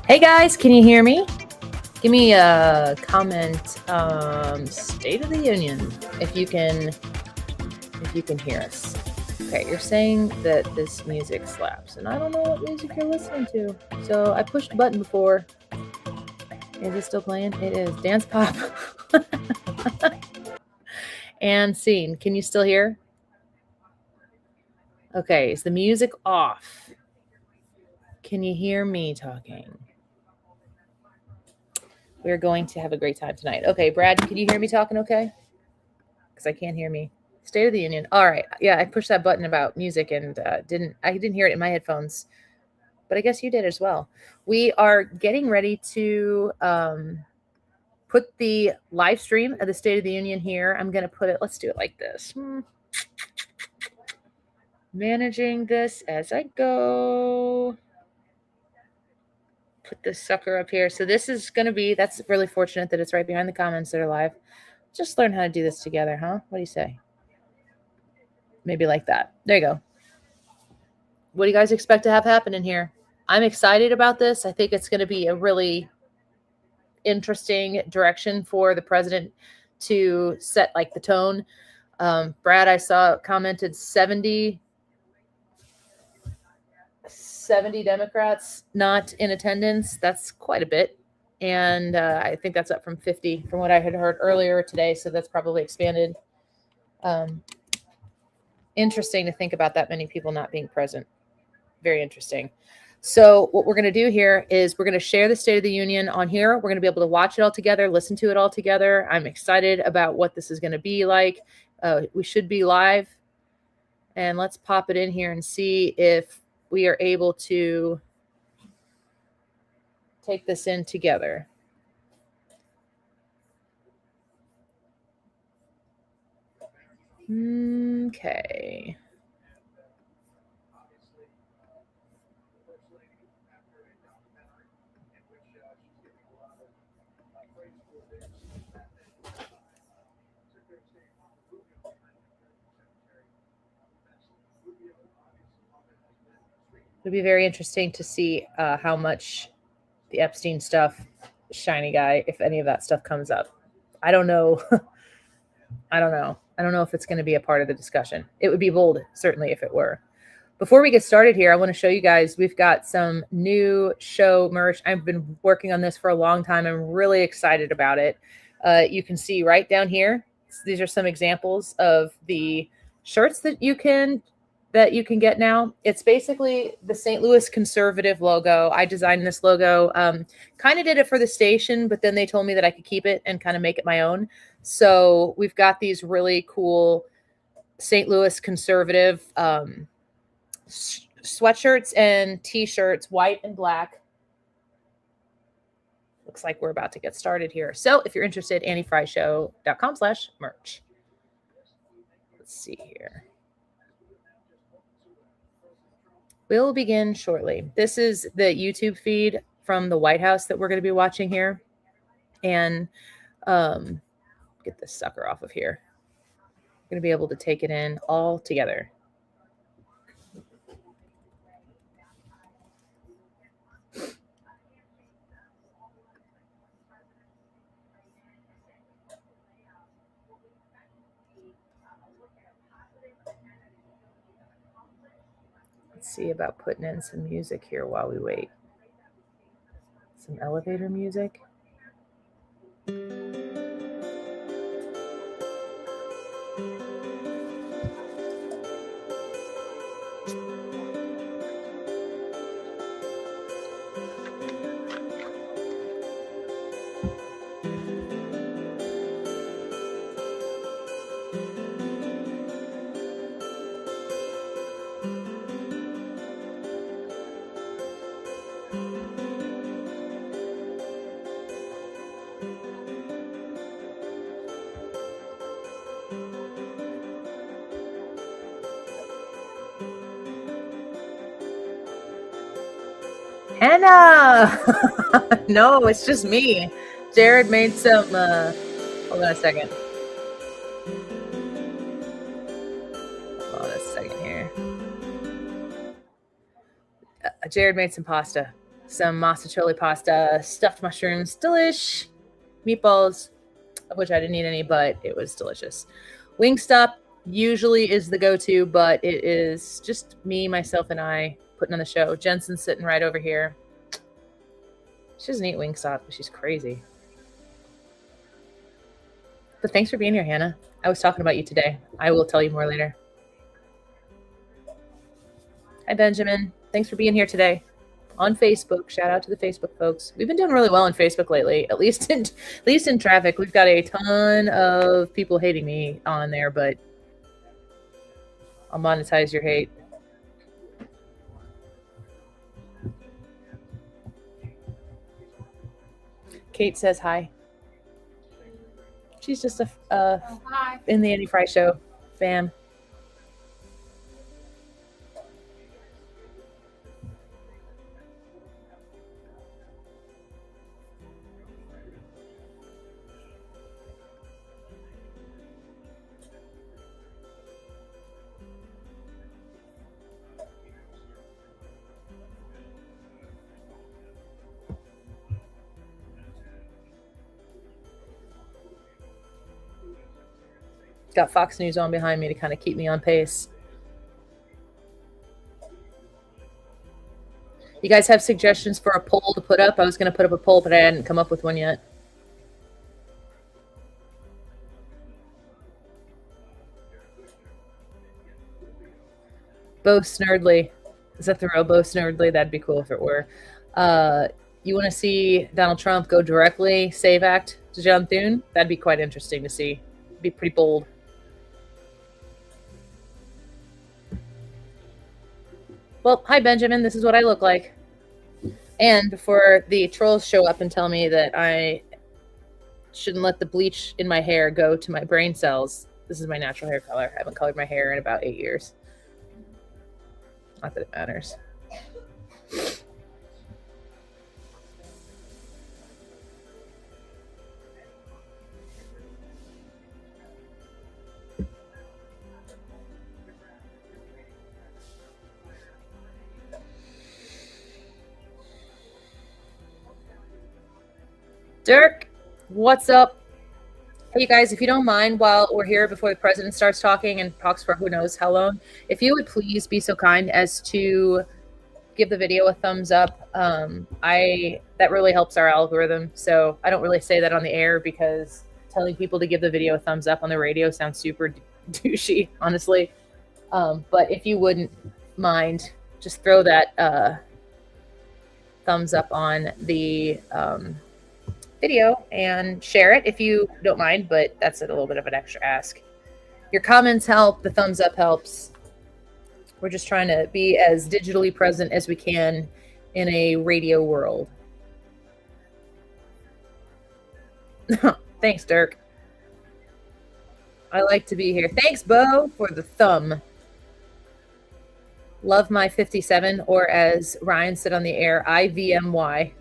Hey guys, can you hear me? Give me a comment, State of the Union, if you can hear us. Okay, you're saying that this music slaps, and I don't know what music you're listening to. So I pushed a button before. Is it still playing? It is. Dance pop. And scene. Can you still hear? Okay, is the music off? Can you hear me talking? We're going to have a great time tonight. Okay, Brad, can you hear me talking okay? Because I can't hear me. State of the Union. All right. Yeah, I pushed that button about music and I didn't hear it in my headphones, but I guess you did as well. We are getting ready to put the live stream of the State of the Union here. I'm going to put it, let's do it like this. Managing this as I go. Put this sucker up here. So this is going to be, that's really fortunate that it's right behind the comments that are live. Just learn how to do this together, huh? What do you say? Maybe like that. There you go. What do you guys expect to have happen in here? I'm excited about this. I think it's going to be a really interesting direction for the president to set like the tone. Brad, I saw commented 70 Democrats not in attendance. That's quite a bit. And I think that's up from 50 from what I had heard earlier today. So that's probably expanded. Interesting to think about that many people not being present. Very interesting. So what we're going to do here is we're going to share the State of the Union on here. We're going to be able to watch it all together, listen to it all together. I'm excited about what this is going to be like. We should be live. And let's pop it in here and see if we are able to take this in together. Okay. It'll be very interesting to see how much the Epstein stuff, shiny guy, if any of that stuff comes up. I don't know. I don't know if it's going to be a part of the discussion. It would be bold, certainly, if it were. Before we get started here, I want to show you guys, we've got some new show merch. I've been working on this for a long time. I'm really excited about it. You can see right down here, these are some examples of the shirts that you can get now. It's basically the St. Louis conservative logo. I designed this logo, kind of did it for the station, but then they told me that I could keep it and kind of make it my own. So we've got these really cool St. Louis conservative sweatshirts and t-shirts, white and black. Looks like we're about to get started here. So if you're interested, anniefryshow.com/merch. Let's see here. We'll begin shortly. This is the YouTube feed from the White House that we're going to be watching here. And get this sucker off of here. We're going to be able to take it in all together. Let's see about putting in some music here while we wait. Some elevator music. Hannah! No, it's just me. Jared made some, hold on a second. Hold on a second here. Jared made some pasta. some masticholi pasta, stuffed mushrooms, delish, meatballs, of which I didn't eat any, but it was delicious. Wingstop usually is the go-to, but it is just me, myself, and I putting on the show. Jensen's sitting right over here. She doesn't eat Wingstop, but she's crazy. But thanks for being here, Hannah. I was talking about you today. I will tell you more later. Hi, Benjamin. Thanks for being here today on Facebook. Shout out to the Facebook folks. We've been doing really well on Facebook lately, at least in traffic. We've got a ton of people hating me on there, but I'll monetize your hate. Kate says hi. She's just in the Andy Fry show fan. Got Fox News on behind me to kind of keep me on pace. You guys have suggestions for a poll to put up? I was going to put up a poll, but I hadn't come up with one yet. Bo Snerdley. Is that the real Bo Snerdley? That'd be cool if it were. You want to see Donald Trump go directly save act to John Thune? That'd be quite interesting to see. It'd be pretty bold. Well, hi, Benjamin. This is what I look like. And before the trolls show up and tell me that I shouldn't let the bleach in my hair go to my brain cells, this is my natural hair color. I haven't colored my hair in about 8 years. Not that it matters. Dirk, what's up? Hey, you guys, if you don't mind, while we're here before the president starts talking and talks for who knows how long, if you would please be so kind as to give the video a thumbs up. That really helps our algorithm. So I don't really say that on the air because telling people to give the video a thumbs up on the radio sounds super douchey, honestly. But if you wouldn't mind, just throw that thumbs up on the video and share it if you don't mind, but that's a little bit of an extra ask. Your comments help, the thumbs up helps. We're just trying to be as digitally present as we can in a radio world. Thanks, Dirk. I like to be here. Thanks, Bo, for the thumb. Love my 57, or as Ryan said on the air, IVMY.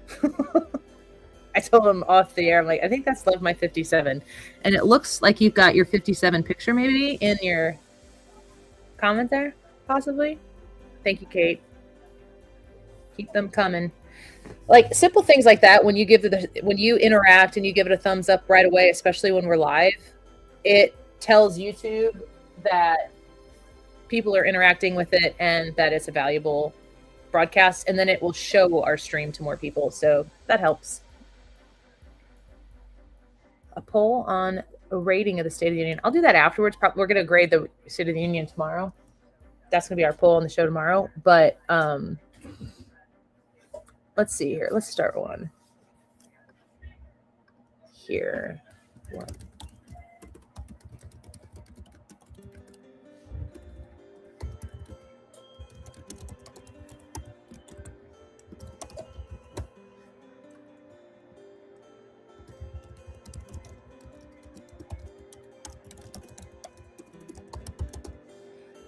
I told him off the air, I'm like, I think that's Love My 57. And it looks like you've got your 57 picture maybe in your comment there, possibly. Thank you, Kate. Keep them coming. Like simple things like that, when you give when you interact and you give it a thumbs up right away, especially when we're live, it tells YouTube that people are interacting with it and that it's a valuable broadcast, and then it will show our stream to more people. So that helps. A poll on a rating of the State of the Union. I'll do that afterwards. We're going to grade the State of the Union tomorrow. That's going to be our poll on the show tomorrow. But let's see here. Let's start one here.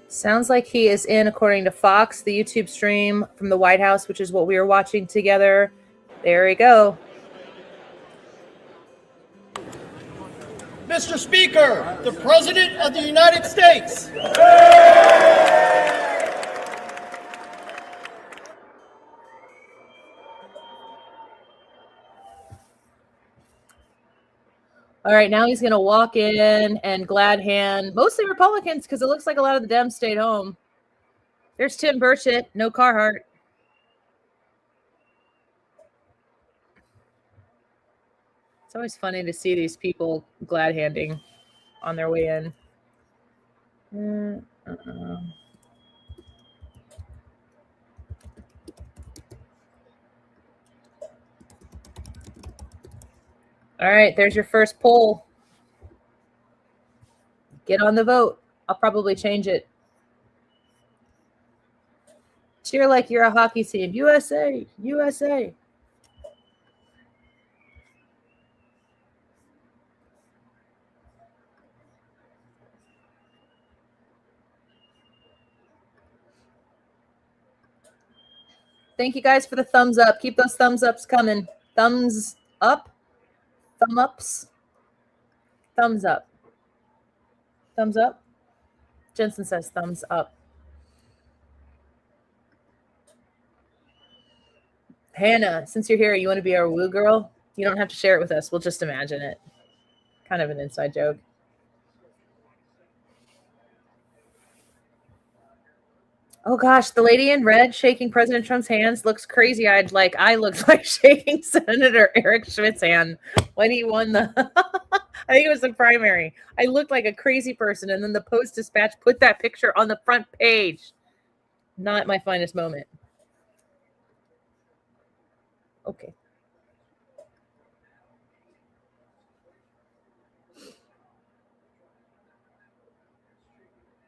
Sounds like he is in, according to Fox, the YouTube stream from the White House, which is what we were watching together. There we go. Mr. Speaker, the President of the United States. All right, now he's going to walk in and glad hand, mostly Republicans, because it looks like a lot of the Dems stayed home. There's Tim Burchett, no Carhartt. It's always funny to see these people glad handing on their way in. All right, there's your first poll. Get on the vote. I'll probably change it. Cheer like you're a hockey team. USA, USA. Thank you guys for the thumbs up. Keep those thumbs ups coming. Thumbs up. Thumb ups. Thumbs up. Thumbs up. Jensen says thumbs up. Hannah, since you're here, you want to be our woo girl? You don't have to share it with us. We'll just imagine it. Kind of an inside joke. Oh gosh, the lady in red shaking President Trump's hands looks crazy-eyed like I looked like shaking Senator Eric Schmidt's hand when he won the I think it was the primary. I looked like a crazy person, and then the Post-Dispatch put that picture on the front page. Not my finest moment. Okay.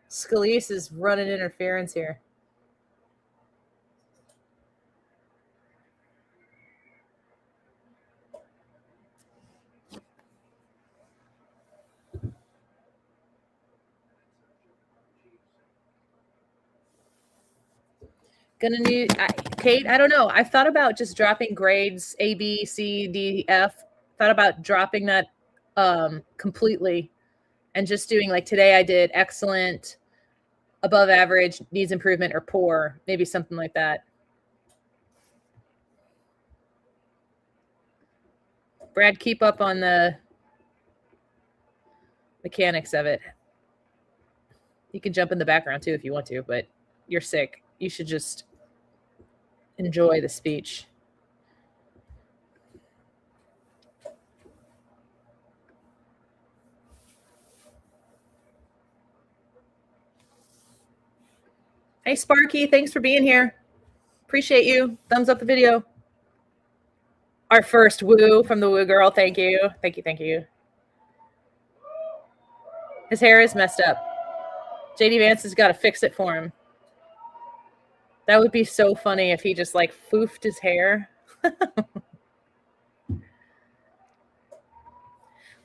Scalise is running interference here. Gonna need Kate. I don't know. I've thought about just dropping grades A, B, C, D, F. Thought about dropping that completely, and just doing like today. I did excellent, above average, needs improvement, or poor. Maybe something like that. Brad, keep up on the mechanics of it. You can jump in the background too if you want to, but you're sick. You should just enjoy the speech. Hey, Sparky, thanks for being here. Appreciate you. Thumbs up the video. Our first woo from the woo girl. Thank you. Thank you. Thank you. His hair is messed up. JD Vance has got to fix it for him. That would be so funny if he just like foofed his hair.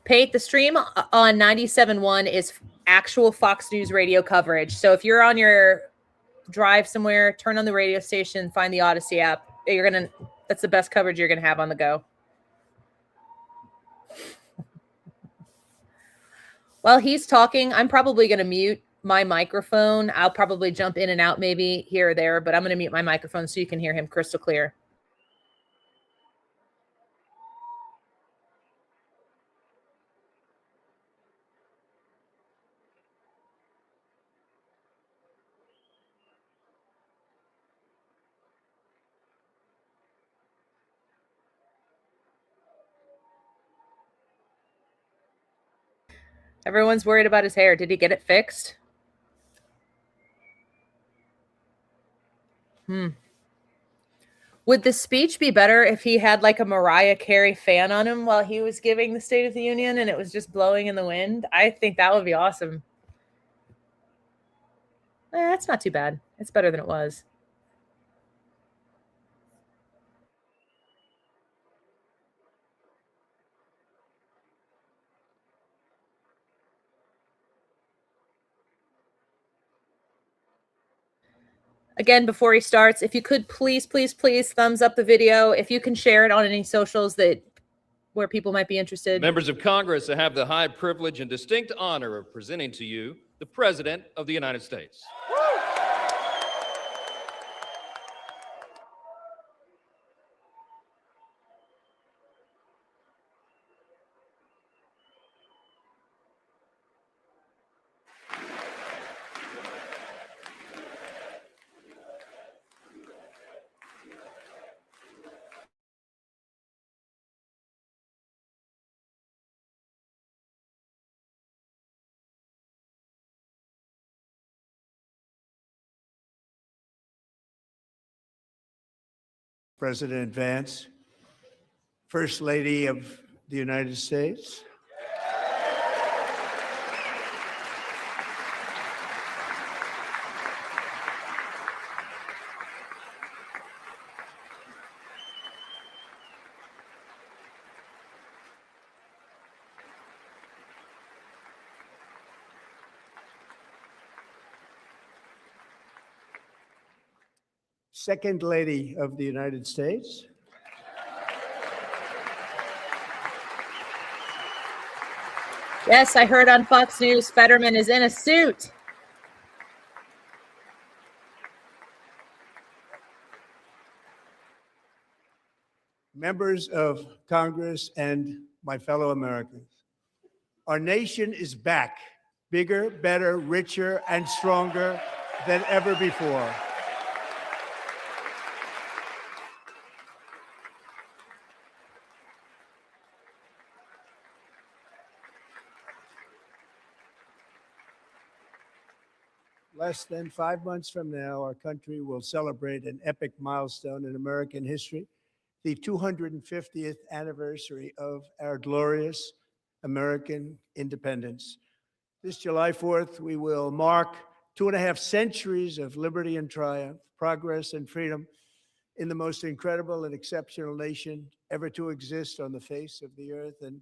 Pate, the stream on 97.1 is actual Fox News radio coverage. So if you're on your drive somewhere, turn on the radio station, find the Odyssey app. That's the best coverage you're gonna have on the go. While he's talking, I'm probably gonna mute my microphone. I'll probably jump in and out maybe here or there, but I'm gonna mute my microphone so you can hear him crystal clear. Everyone's worried about his hair. Did he get it fixed? Would the speech be better if he had like a Mariah Carey fan on him while he was giving the State of the Union and it was just blowing in the wind? I think that would be awesome. That's not too bad. It's better than it was. Again, before he starts, if you could please thumbs up the video. If you can share it on any socials where people might be interested. Members of Congress, I have the high privilege and distinct honor of presenting to you the President of the United States. President Vance, First Lady of the United States, Second Lady of the United States, Yes, I heard on Fox News Fetterman is in a suit. members of Congress, and my fellow Americans. Our nation is back, bigger, better, richer, and stronger than ever before. Less than 5 months from now, our country will celebrate an epic milestone in American history, the 250th anniversary of our glorious American independence. This July 4th, we will mark 2.5 centuries of liberty and triumph, progress and freedom in the most incredible and exceptional nation ever to exist on the face of the earth. And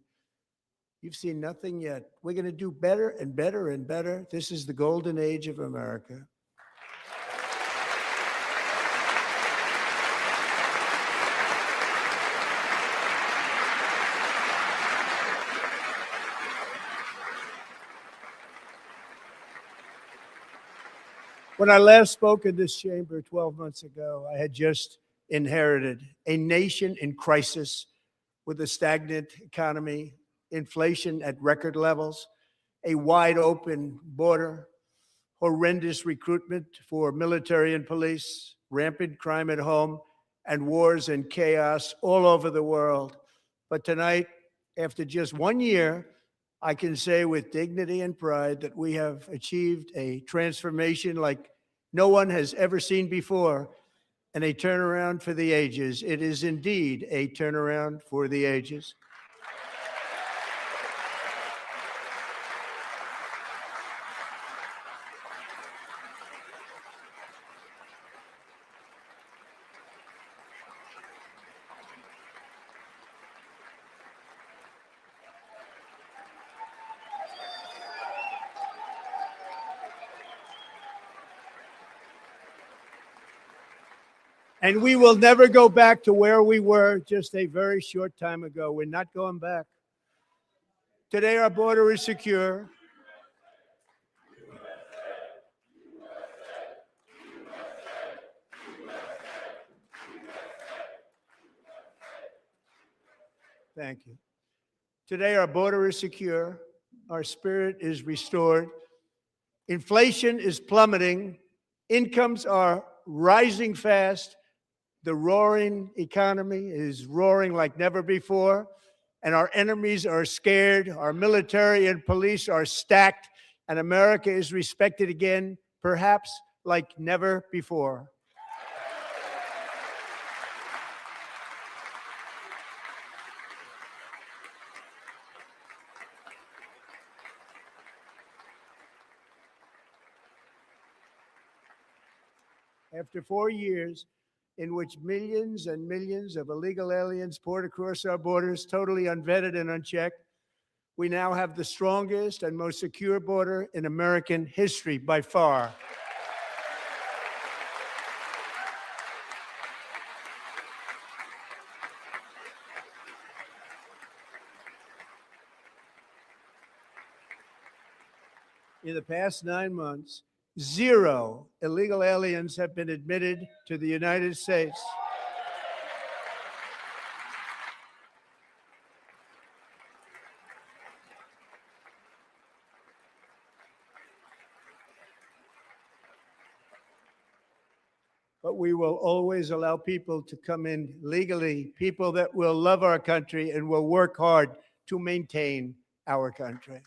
you've seen nothing yet. We're going to do better and better and better. This is the golden age of America. When I last spoke in this chamber 12 months ago, I had just inherited a nation in crisis with a stagnant economy, inflation at record levels, a wide open border, horrendous recruitment for military and police, rampant crime at home, and wars and chaos all over the world. But tonight, after just 1 year, I can say with dignity and pride that we have achieved a transformation like no one has ever seen before, and a turnaround for the ages. It is indeed a turnaround for the ages. And we will never go back to where we were just a very short time ago. We're not going back. Today, our border is secure. Thank you. Today, our border is secure. Our spirit is restored. Inflation is plummeting. Incomes are rising fast. The roaring economy is roaring like never before, and our enemies are scared. Our military and police are stacked, and America is respected again, perhaps like never before. After 4 years in which millions and millions of illegal aliens poured across our borders, totally unvetted and unchecked, we now have the strongest and most secure border in American history by far. In the past 9 months, 0 illegal aliens have been admitted to the United States. But we will always allow people to come in legally, people that will love our country and will work hard to maintain our country.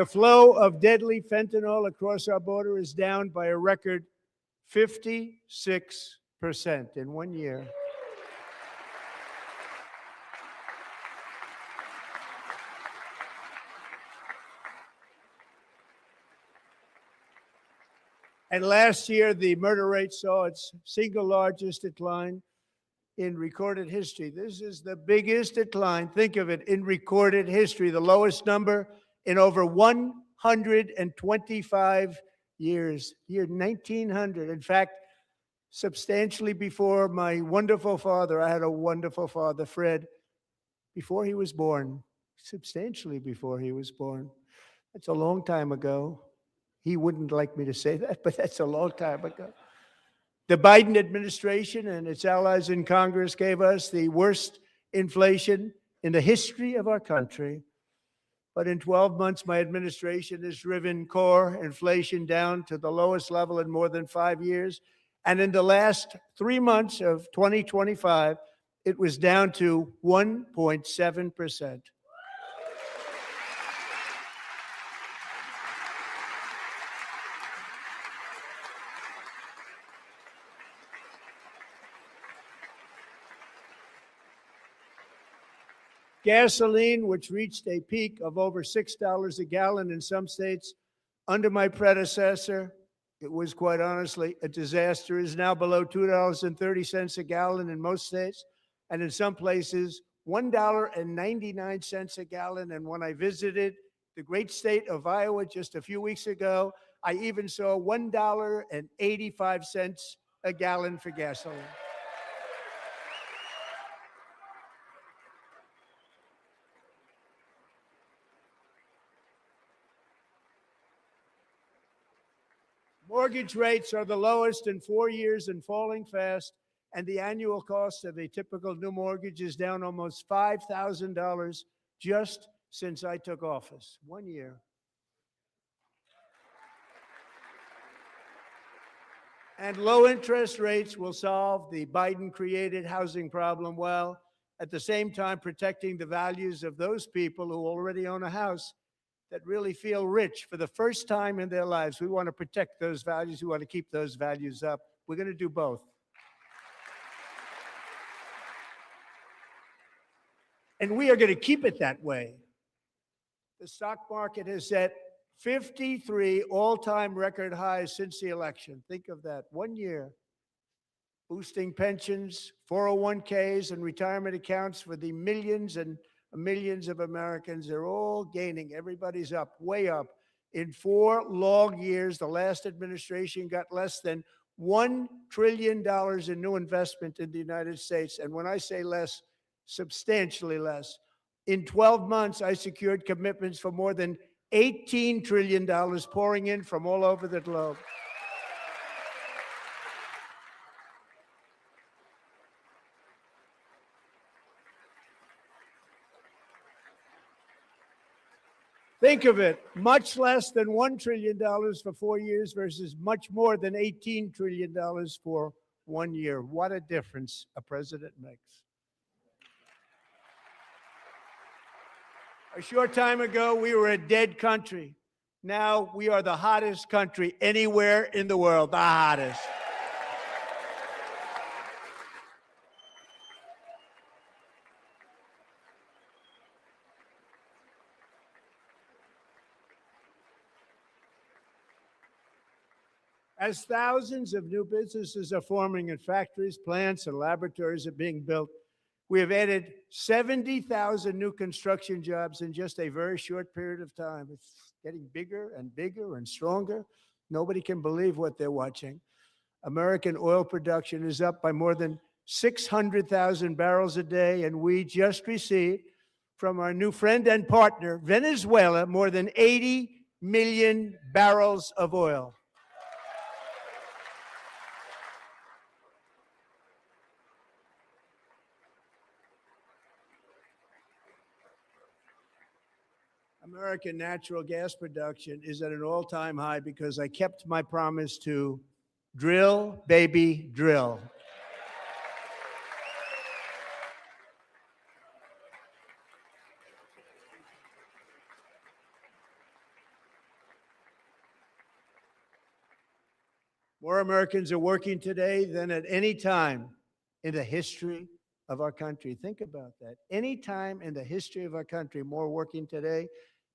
The flow of deadly fentanyl across our border is down by a record 56% in 1 year. And last year, the murder rate saw its single largest decline in recorded history. This is the biggest decline, think of it, in recorded history, the lowest number in over 125 years, year 1900. In fact, substantially before my wonderful father, I had a wonderful father, Fred, before he was born, substantially before he was born. That's a long time ago. He wouldn't like me to say that, but that's a long time ago. The Biden administration and its allies in Congress gave us the worst inflation in the history of our country. But in 12 months, my administration has driven core inflation down to the lowest level in more than 5 years. And in the last 3 months of 2025, it was down to 1.7%. Gasoline, which reached a peak of over $6 a gallon in some states under my predecessor, it was quite honestly a disaster, is now below $2.30 a gallon in most states, and in some places, $1.99 a gallon. And when I visited the great state of Iowa just a few weeks ago, I even saw $1.85 a gallon for gasoline. Mortgage rates are the lowest in 4 years and falling fast, and the annual cost of a typical new mortgage is down almost $5,000 just since I took office. 1 year. And low interest rates will solve the Biden-created housing problem while at the same time protecting the values of those people who already own a house that really feel rich for the first time in their lives. We want to protect those values. We want to keep those values up. We're going to do both. And we are going to keep it that way. The stock market has set 53 all-time record highs since the election. Think of that, 1 year. Boosting pensions, 401ks, and retirement accounts for the millions and millions of Americans. They're all gaining. Everybody's up, way up. In 4 long years, the last administration got less than $1 trillion in new investment in the United States. And when I say less, substantially less. In 12 months, I secured commitments for more than $18 trillion pouring in from all over the globe. Think of it, much less than $1 trillion for 4 years versus much more than $18 trillion for 1 year. What a difference a president makes. A short time ago, we were a dead country. Now we are the hottest country anywhere in the world, the hottest. As thousands of new businesses are forming in factories, plants, and laboratories are being built, we have added 70,000 new construction jobs in just a very short period of time. It's getting bigger and bigger and stronger. Nobody can believe what they're watching. American oil production is up by more than 600,000 barrels a day, and we just received from our new friend and partner, Venezuela, more than 80 million barrels of oil. American natural gas production is at an all-time high because I kept my promise to drill, baby, drill. More Americans are working today than at any time in the history of our country. Think about that. Any time in the history of our country, more working today.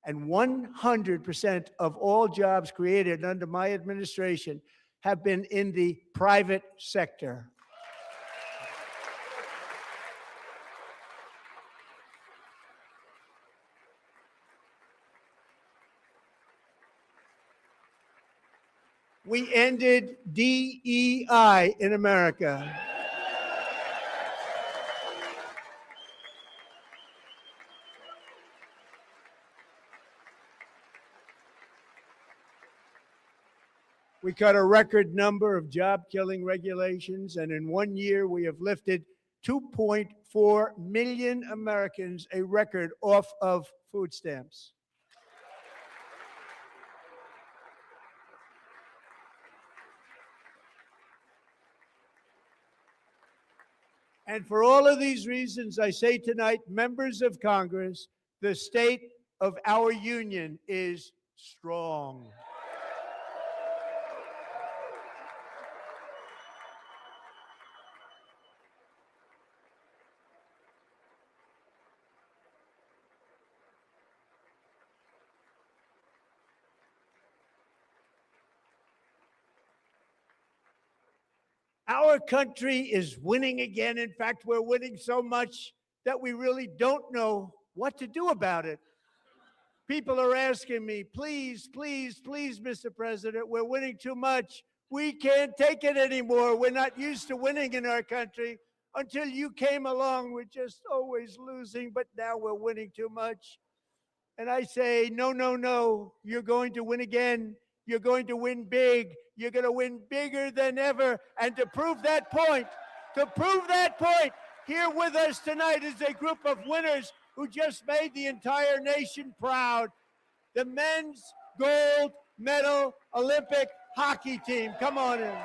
And 100% of all jobs created under my administration have been in the private sector. We ended DEI in America. We cut a record number of job-killing regulations, and in 1 year, we have lifted 2.4 million Americans, a record, off of food stamps. And for all of these reasons, I say tonight, members of Congress, the state of our union is strong. Our country is winning again. In fact, we're winning so much that we really don't know what to do about it. People are asking me, please, please, please, Mr. President, we're winning too much. We can't take it anymore. We're not used to winning in our country. Until you came along, we're just always losing, but now we're winning too much. And I say, no, no, no, you're going to win again. You're going to win big. You're going to win bigger than ever. And to prove that point, here with us tonight is a group of winners who just made the entire nation proud. The men's gold medal Olympic hockey team. Come on in.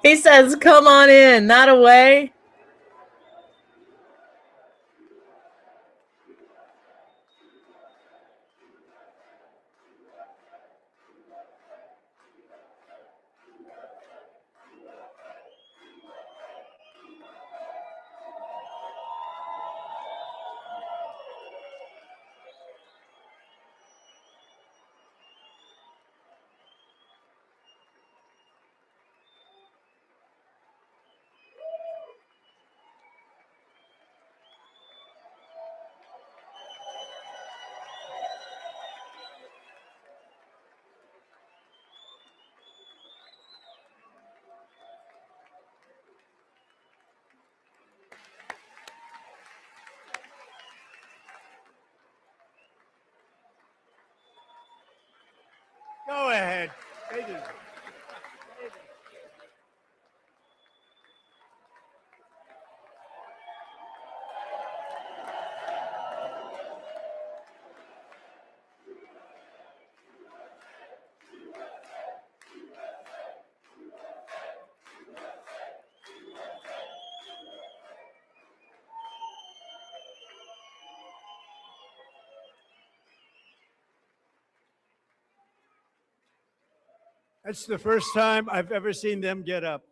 He says, come on in, not away. Go ahead. That's the first time I've ever seen them get up.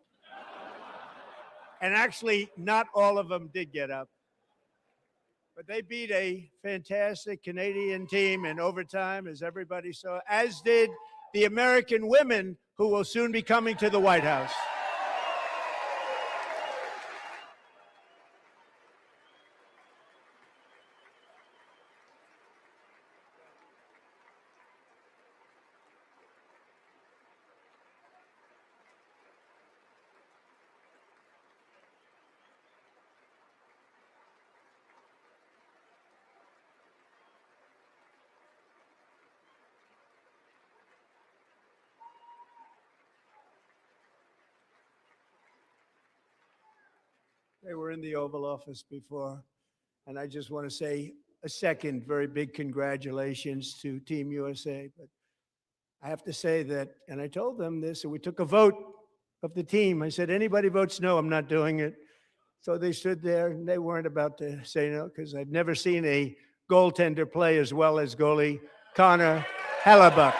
And actually, not all of them did get up. But they beat a fantastic Canadian team in overtime, as everybody saw, as did the American women who will soon be coming to the White House. They were in the Oval Office before, and I just want to say a second very big congratulations to Team USA. But I have to say that, and I told them this, and we took a vote of the team. I said, anybody votes no, I'm not doing it. So they stood there and they weren't about to say no because I've never seen a goaltender play as well as goalie Connor Hellebuck.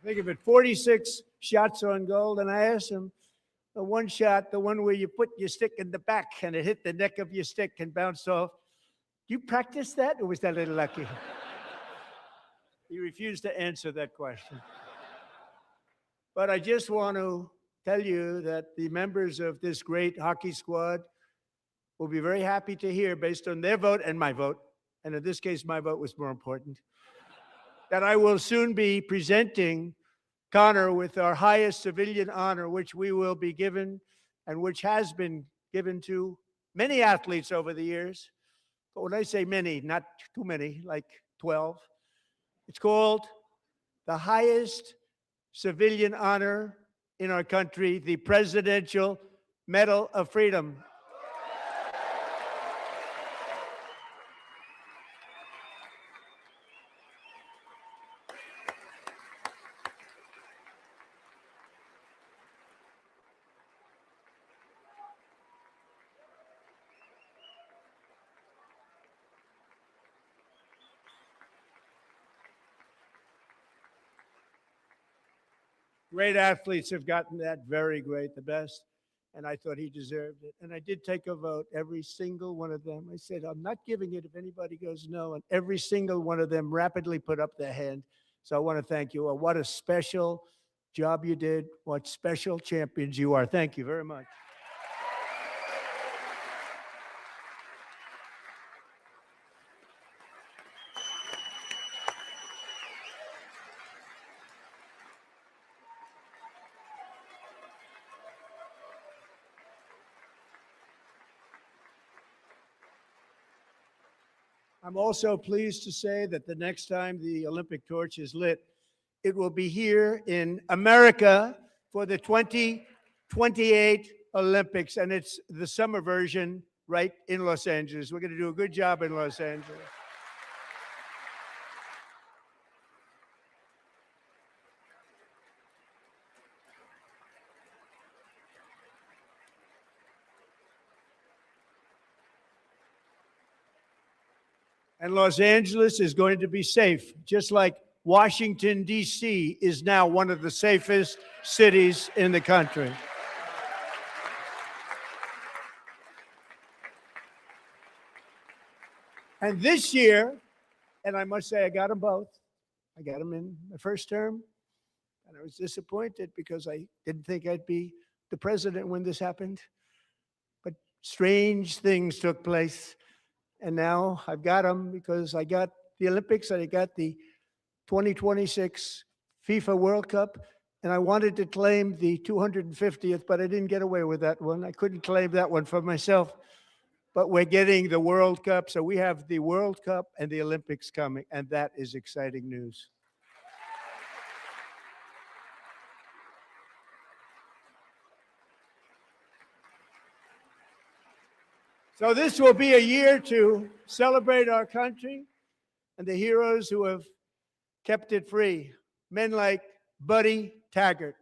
Think of it, 46 shots on goal, and I asked him, the one shot, the one where you put your stick in the back and it hit the neck of your stick and bounced off, do you practice that, or was that a little lucky? He refused to answer that question. But I just want to tell you that the members of this great hockey squad will be very happy to hear, based on their vote and my vote, and in this case, my vote was more important, that I will soon be presenting Connor with our highest civilian honor, which we will be given and which has been given to many athletes over the years. But when I say many, not too many, like 12, it's called the highest civilian honor in our country, the Presidential Medal of Freedom. Great athletes have gotten that, very great, the best, and I thought he deserved it. And I did take a vote, every single one of them. I said, I'm not giving it if anybody goes no, and every single one of them rapidly put up their hand. So I want to thank you all. What a special job you did. What special champions you are. Thank you very much. I'm also pleased to say that the next time the Olympic torch is lit, it will be here in America for the 2028 Olympics, and it's the summer version right in Los Angeles. We're going to do a good job in Los Angeles. And Los Angeles is going to be safe, just like Washington, D.C. is now one of the safest cities in the country. And this year, and I must say I got them both. I got them in the first term, and I was disappointed because I didn't think I'd be the president when this happened. But strange things took place. And now I've got them because I got the Olympics and I got the 2026 FIFA World Cup. And I wanted to claim the 250th, but I didn't get away with that one. I couldn't claim that one for myself. But we're getting the World Cup. So we have the World Cup and the Olympics coming. And that is exciting news. So this will be a year to celebrate our country and the heroes who have kept it free. Men like Buddy Taggart.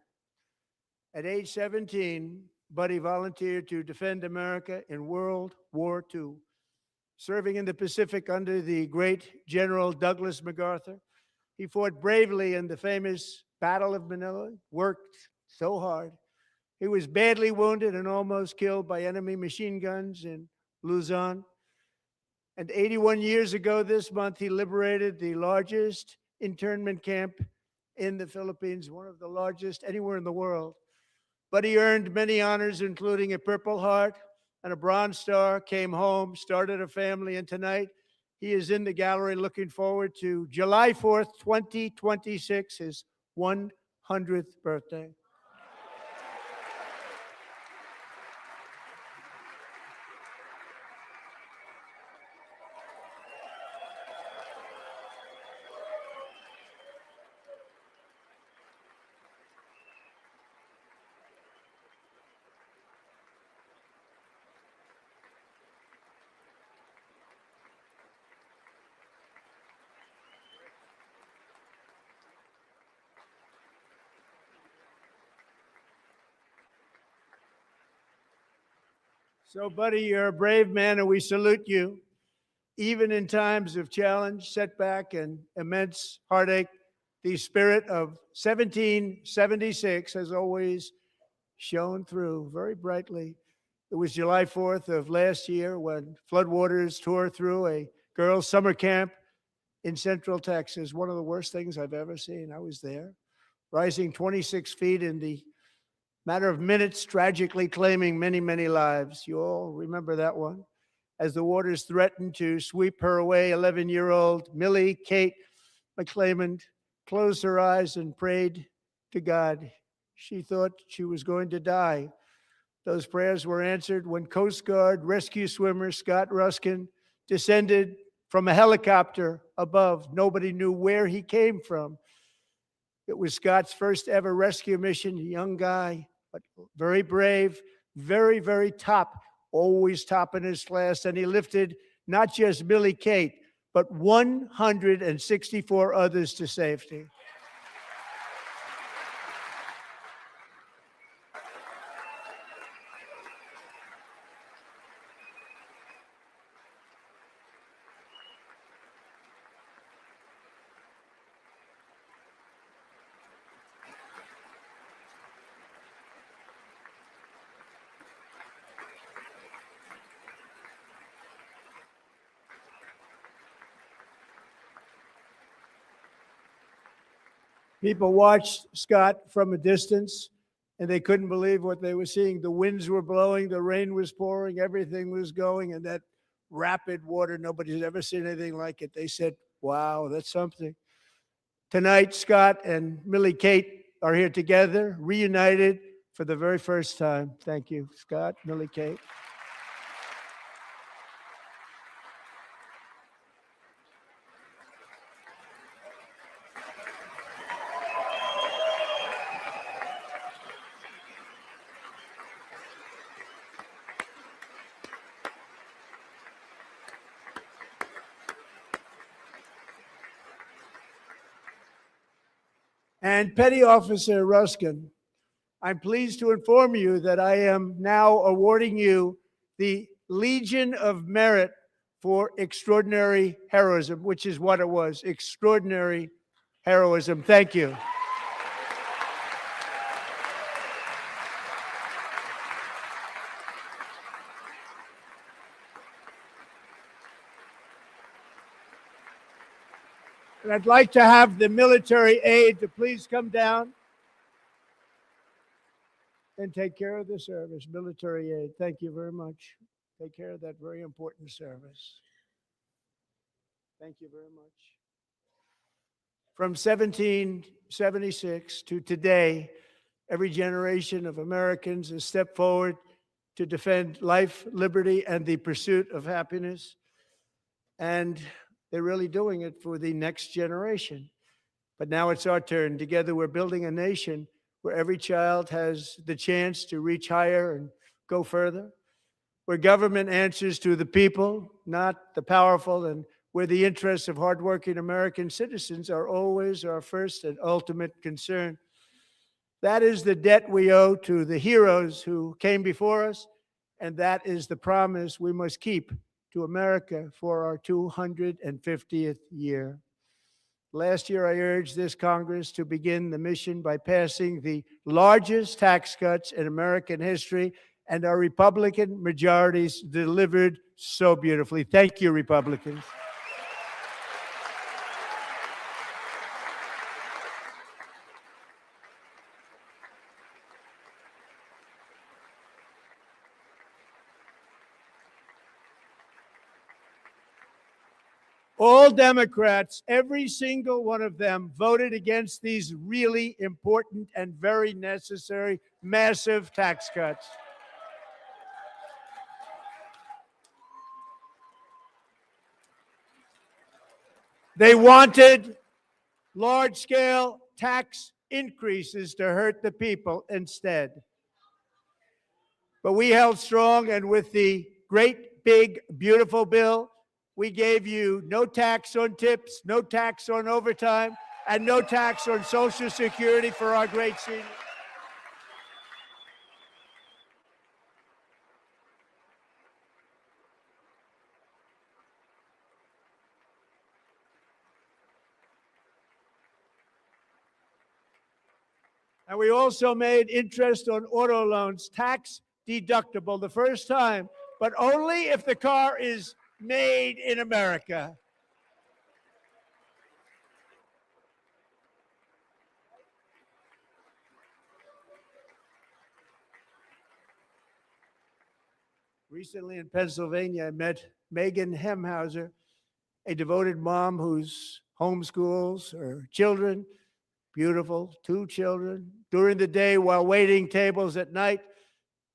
At age 17, Buddy volunteered to defend America in World War II, serving in the Pacific under the great General Douglas MacArthur. He fought bravely in the famous Battle of Manila, worked so hard. He was badly wounded and almost killed by enemy machine guns in Luzon. And 81 years ago this month, he liberated the largest internment camp in the Philippines, one of the largest anywhere in the world. But he earned many honors, including a Purple Heart and a Bronze Star, came home, started a family, and tonight he is in the gallery looking forward to July 4th, 2026, his 100th birthday. So, buddy, you're a brave man, and we salute you. Even in times of challenge, setback, and immense heartache, the spirit of 1776 has always shone through very brightly. It was July 4th of last year when floodwaters tore through a girls' summer camp in Central Texas. One of the worst things I've ever seen. I was there, rising 26 feet in the matter of minutes, tragically claiming many, many lives. You all remember that one. As the waters threatened to sweep her away, 11-year-old Millie Kate McClelland closed her eyes and prayed to God. She thought she was going to die. Those prayers were answered when Coast Guard rescue swimmer Scott Ruskin descended from a helicopter above. Nobody knew where he came from. It was Scott's first ever rescue mission, a young guy, but very brave, very, very top, always top in his class. And he lifted not just Millie Kate, but 164 others to safety. People watched Scott from a distance, and they couldn't believe what they were seeing. The winds were blowing, the rain was pouring, everything was going, and that rapid water, nobody's ever seen anything like it. They said, wow, that's something. Tonight, Scott and Millie Kate are here together, reunited for the very first time. Thank you, Scott, Millie Kate. And Petty Officer Ruskin, I'm pleased to inform you that I am now awarding you the Legion of Merit for extraordinary heroism, which is what it was, extraordinary heroism. Thank you. And I'd like to have the military aide to please come down and take care of the service. Military aid, thank you very much. Take care of that very important service. Thank you very much. From 1776 to today, every generation of Americans has stepped forward to defend life, liberty, and the pursuit of happiness. And they're really doing it for the next generation. But now it's our turn. Together, we're building a nation where every child has the chance to reach higher and go further, where government answers to the people, not the powerful, and where the interests of hardworking American citizens are always our first and ultimate concern. That is the debt we owe to the heroes who came before us, and that is the promise we must keep to America for our 250th year. Last year, I urged this Congress to begin the mission by passing the largest tax cuts in American history, and our Republican majorities delivered so beautifully. Thank you, Republicans. All Democrats, every single one of them, voted against these really important and very necessary massive tax cuts. They wanted large-scale tax increases to hurt the people instead. But we held strong, and with the great, big, beautiful bill, we gave you no tax on tips, no tax on overtime, and no tax on Social Security for our great seniors. And we also made interest on auto loans tax deductible the first time, but only if the car is made in America. Recently in Pennsylvania, I met Megan Hemhauser, a devoted mom who's homeschools her children, beautiful, 2 children, during the day while waiting tables at night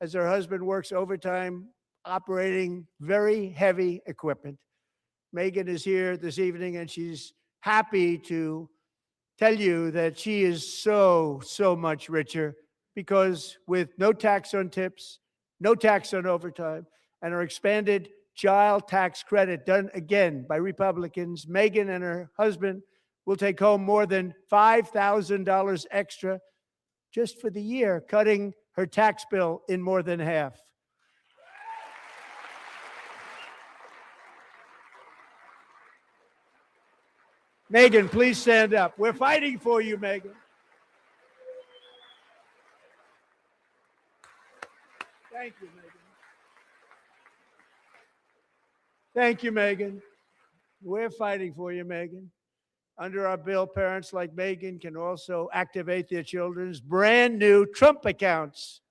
as her husband works overtime operating very heavy equipment. Megan is here this evening and she's happy to tell you that she is so much richer because with no tax on tips, no tax on overtime, and her expanded child tax credit done again by Republicans, Megan and her husband will take home more than $5,000 extra just for the year, cutting her tax bill in more than half. Megan, please stand up. We're fighting for you, Megan. Thank you, Megan. Thank you, Megan. We're fighting for you, Megan. Under our bill, parents like Megan can also activate their children's brand new Trump accounts.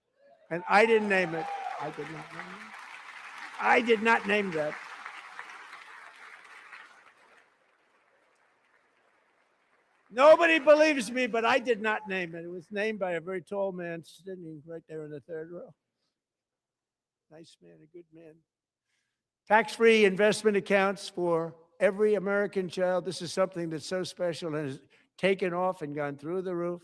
And I didn't name it. I did not name it. I did not name that. Nobody believes me, but I did not name it. It was named by a very tall man sitting right there in the third row. Nice man, a good man. Tax-free investment accounts for every American child. This is something that's so special and has taken off and gone through the roof.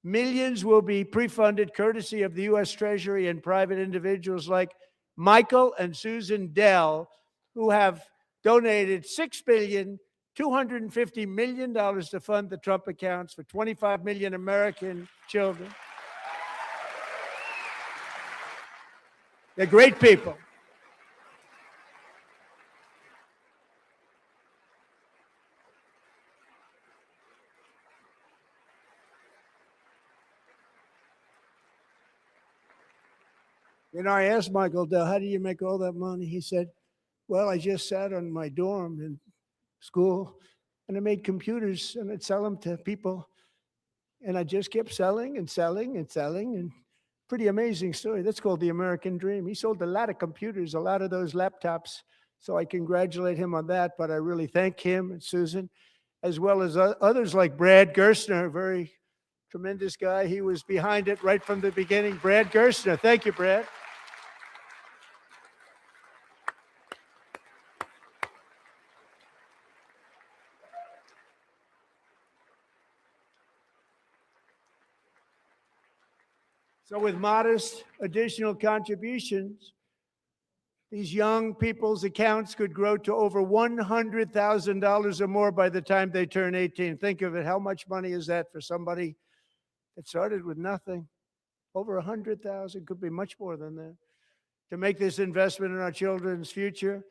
Millions will be pre-funded courtesy of the U.S. Treasury and private individuals like Michael and Susan Dell, who have donated $6.25 billion to fund the Trump accounts for 25 million American children. They're great people. You know, I asked Michael Dell, how do you make all that money? He said, well, I just sat on my dorm in school and I made computers and I'd sell them to people. And I just kept selling and selling and selling. And pretty amazing story. That's called the American dream. He sold a lot of computers, a lot of those laptops. So I congratulate him on that. But I really thank him and Susan, as well as others like Brad Gerstner, a very tremendous guy. He was behind it right from the beginning. Brad Gerstner. Thank you, Brad. So with modest additional contributions, these young people's accounts could grow to over $100,000 or more by the time they turn 18. Think of it. How much money is that for somebody that started with nothing? Over 100,000, could be much more than that. To make this investment in our children's future,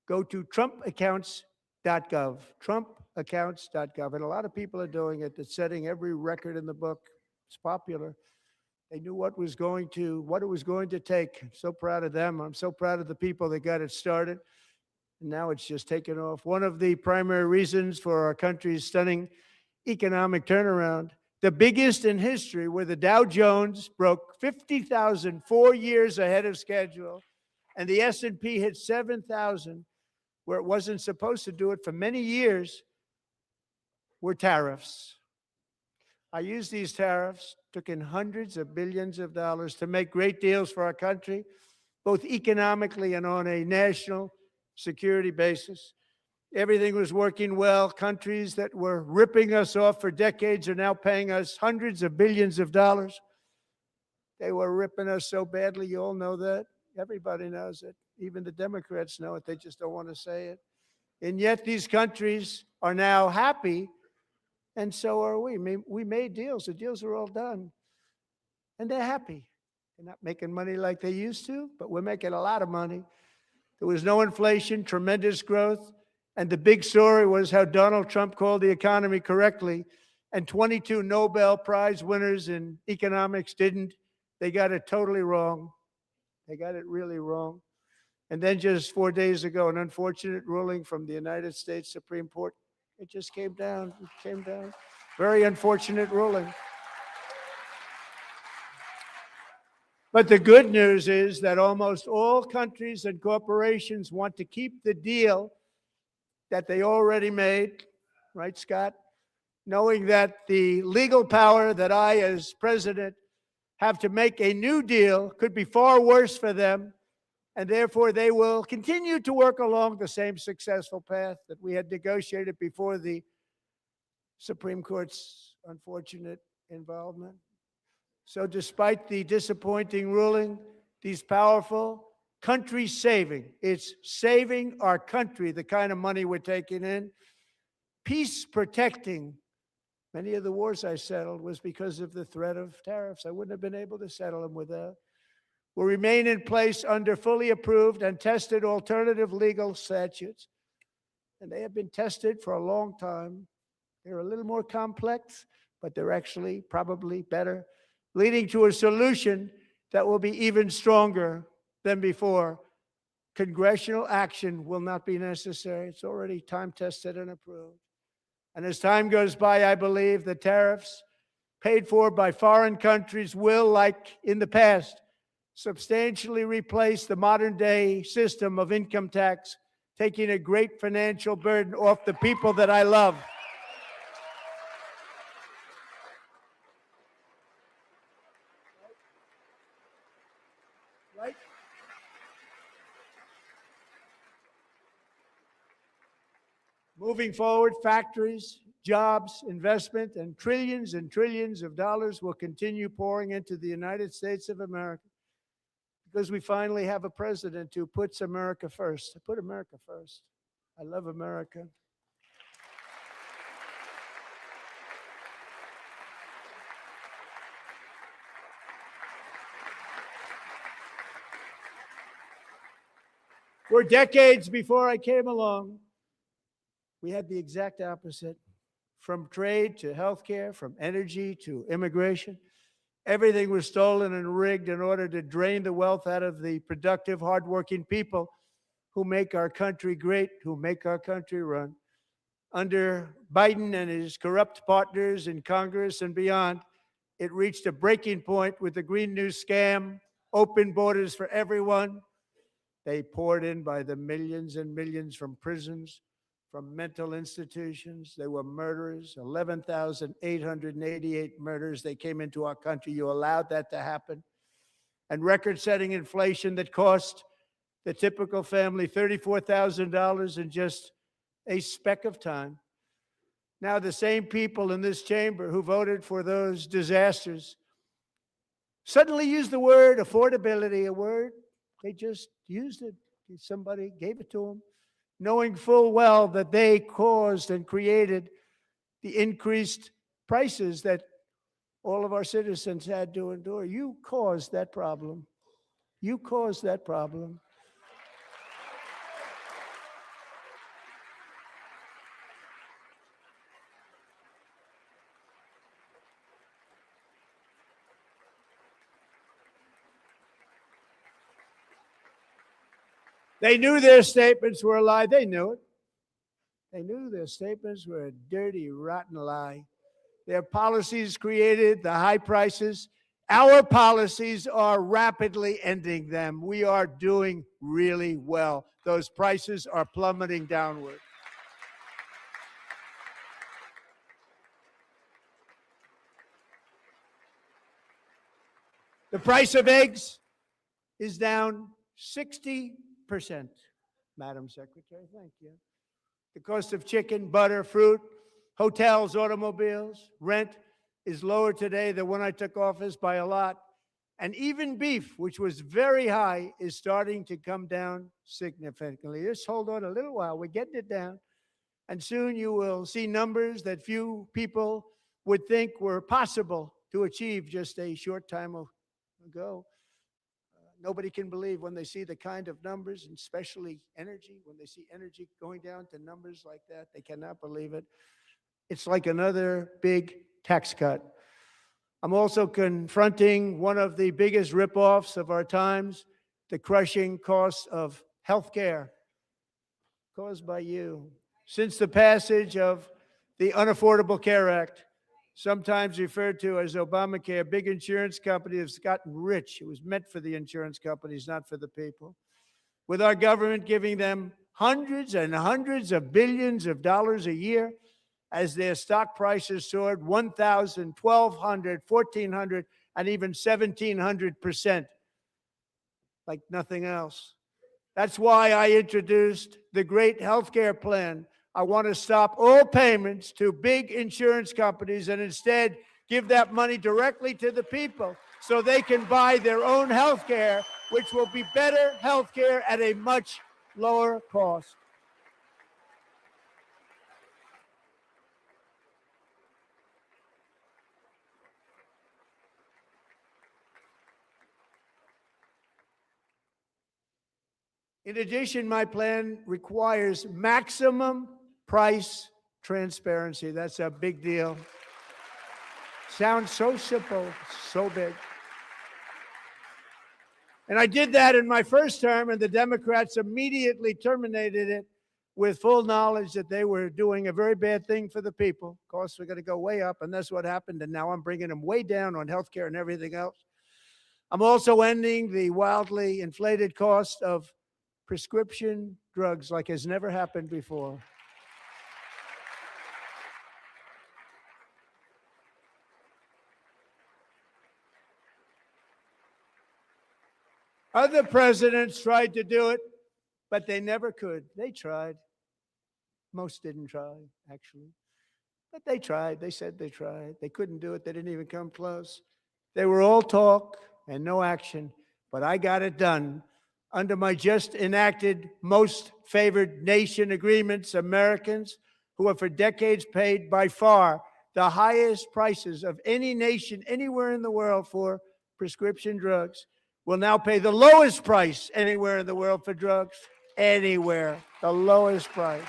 go to trumpaccounts.gov, trumpaccounts.gov. And a lot of people are doing it. It's setting every record in the book. It's popular. They knew what it was going to take. I'm so proud of them. I'm so proud of the people that got it started. And now it's just taken off. One of the primary reasons for our country's stunning economic turnaround, the biggest in history, where the Dow Jones broke 50,000 4 years ahead of schedule, and the S&P hit 7,000, where it wasn't supposed to do it for many years, were tariffs. I used these tariffs, took in hundreds of billions of dollars to make great deals for our country, both economically and on a national security basis. Everything was working well. Countries that were ripping us off for decades are now paying us hundreds of billions of dollars. They were ripping us so badly, you all know that. Everybody knows it. Even the Democrats know it. They just don't want to say it. And yet these countries are now happy, and so are we. We made deals. The deals are all done. And they're happy. They're not making money like they used to, but we're making a lot of money. There was no inflation, tremendous growth. And the big story was how Donald Trump called the economy correctly and 22 Nobel Prize winners in economics didn't. They got it totally wrong. They got it really wrong. And then just 4 days ago, an unfortunate ruling from the United States Supreme Court. It just came down. It came down. Very unfortunate ruling. But the good news is that almost all countries and corporations want to keep the deal that they already made, right, Scott? Knowing that the legal power that I, as president, have to make a new deal could be far worse for them, and therefore they will continue to work along the same successful path that we had negotiated before the Supreme Court's unfortunate involvement. So despite the disappointing ruling, these powerful countries saving, it's saving our country, the kind of money we're taking in, peace protecting. Many of the wars I settled was because of the threat of tariffs. I wouldn't have been able to settle them without. Will remain in place under fully approved and tested alternative legal statutes. And they have been tested for a long time. They're a little more complex, but they're actually probably better, leading to a solution that will be even stronger than before. Congressional action will not be necessary. It's already time tested and approved. And as time goes by, I believe the tariffs paid for by foreign countries will, like in the past, substantially replace the modern day system of income tax, taking a great financial burden off the people that I love. Right? Moving forward, factories, jobs, investment, and trillions of dollars will continue pouring into the United States of America because we finally have a president who puts America first. I put America first. I love America. For decades before I came along, we had the exact opposite. From trade to healthcare, from energy to immigration, everything was stolen and rigged in order to drain the wealth out of the productive, hardworking people who make our country great, who make our country run. Under Biden and his corrupt partners in Congress and beyond, it reached a breaking point with the Green New scam, open borders for everyone. They poured in by the millions and millions from prisons, from mental institutions. They were murderers, 11,888 murders. They came into our country. You allowed that to happen. And record-setting inflation that cost the typical family $34,000 in just a speck of time. Now the same people in this chamber who voted for those disasters suddenly used the word affordability, a word. They just used it. Somebody gave it to them, knowing full well that they caused and created the increased prices that all of our citizens had to endure. You caused that problem. You caused that problem. They knew their statements were a lie. They knew it. They knew their statements were a dirty, rotten lie. Their policies created the high prices. Our policies are rapidly ending them. We are doing really well. Those prices are plummeting downward. The price of eggs is down 60%, Madam Secretary. Thank you. The cost of chicken, butter, fruit, hotels, automobiles, rent is lower today than when I took office by a lot. And even beef, which was very high, is starting to come down significantly. Just hold on a little while. We're getting it down. And soon you will see numbers that few people would think were possible to achieve just a short time ago. Nobody can believe when they see the kind of numbers, and especially energy, when they see energy going down to numbers like that, they cannot believe it. It's like another big tax cut. I'm also confronting one of the biggest ripoffs of our times, the crushing cost of health care caused by you. Since the passage of the Unaffordable Care Act, sometimes referred to as Obamacare, big insurance companies have gotten rich. It was meant for the insurance companies, not for the people. With our government giving them hundreds and hundreds of billions of dollars a year as their stock prices soared 1,000, 1,200, 1,400, and even 1,700%, like nothing else. That's why I introduced the great healthcare plan. I want to stop all payments to big insurance companies and instead give that money directly to the people so they can buy their own healthcare, which will be better healthcare at a much lower cost. In addition, my plan requires maximum price transparency. That's a big deal. Sounds so simple, so big. And I did that in my first term, and the Democrats immediately terminated it with full knowledge that they were doing a very bad thing for the people. Costs were going to go way up, and that's what happened. And now I'm bringing them way down on health care and everything else. I'm also ending the wildly inflated cost of prescription drugs like has never happened before. Other presidents tried to do it, but they never could. They tried. Most didn't try, actually. But they tried. They said they tried. They couldn't do it. They didn't even come close. They were all talk and no action, but I got it done. Under my just enacted most favored nation agreements, Americans who have for decades paid by far the highest prices of any nation anywhere in the world for prescription drugs will now pay the lowest price anywhere in the world for drugs. Anywhere, the lowest price.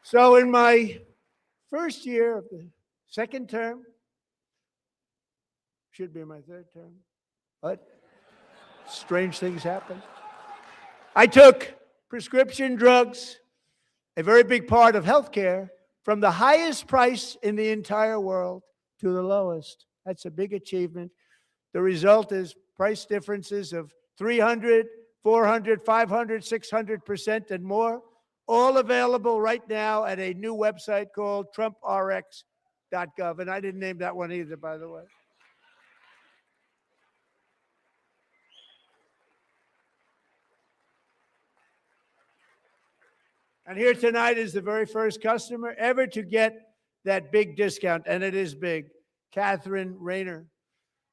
So in my first year of the second term, should be my third term, but strange things happen. I took prescription drugs, a very big part of healthcare, from the highest price in the entire world to the lowest. That's a big achievement. The result is price differences of 300, 400, 500, 600% and more, all available right now at a new website called TrumpRx.gov. And I didn't name that one either, by the way. And here tonight is the very first customer ever to get that big discount, and it is big, Catherine Rayner.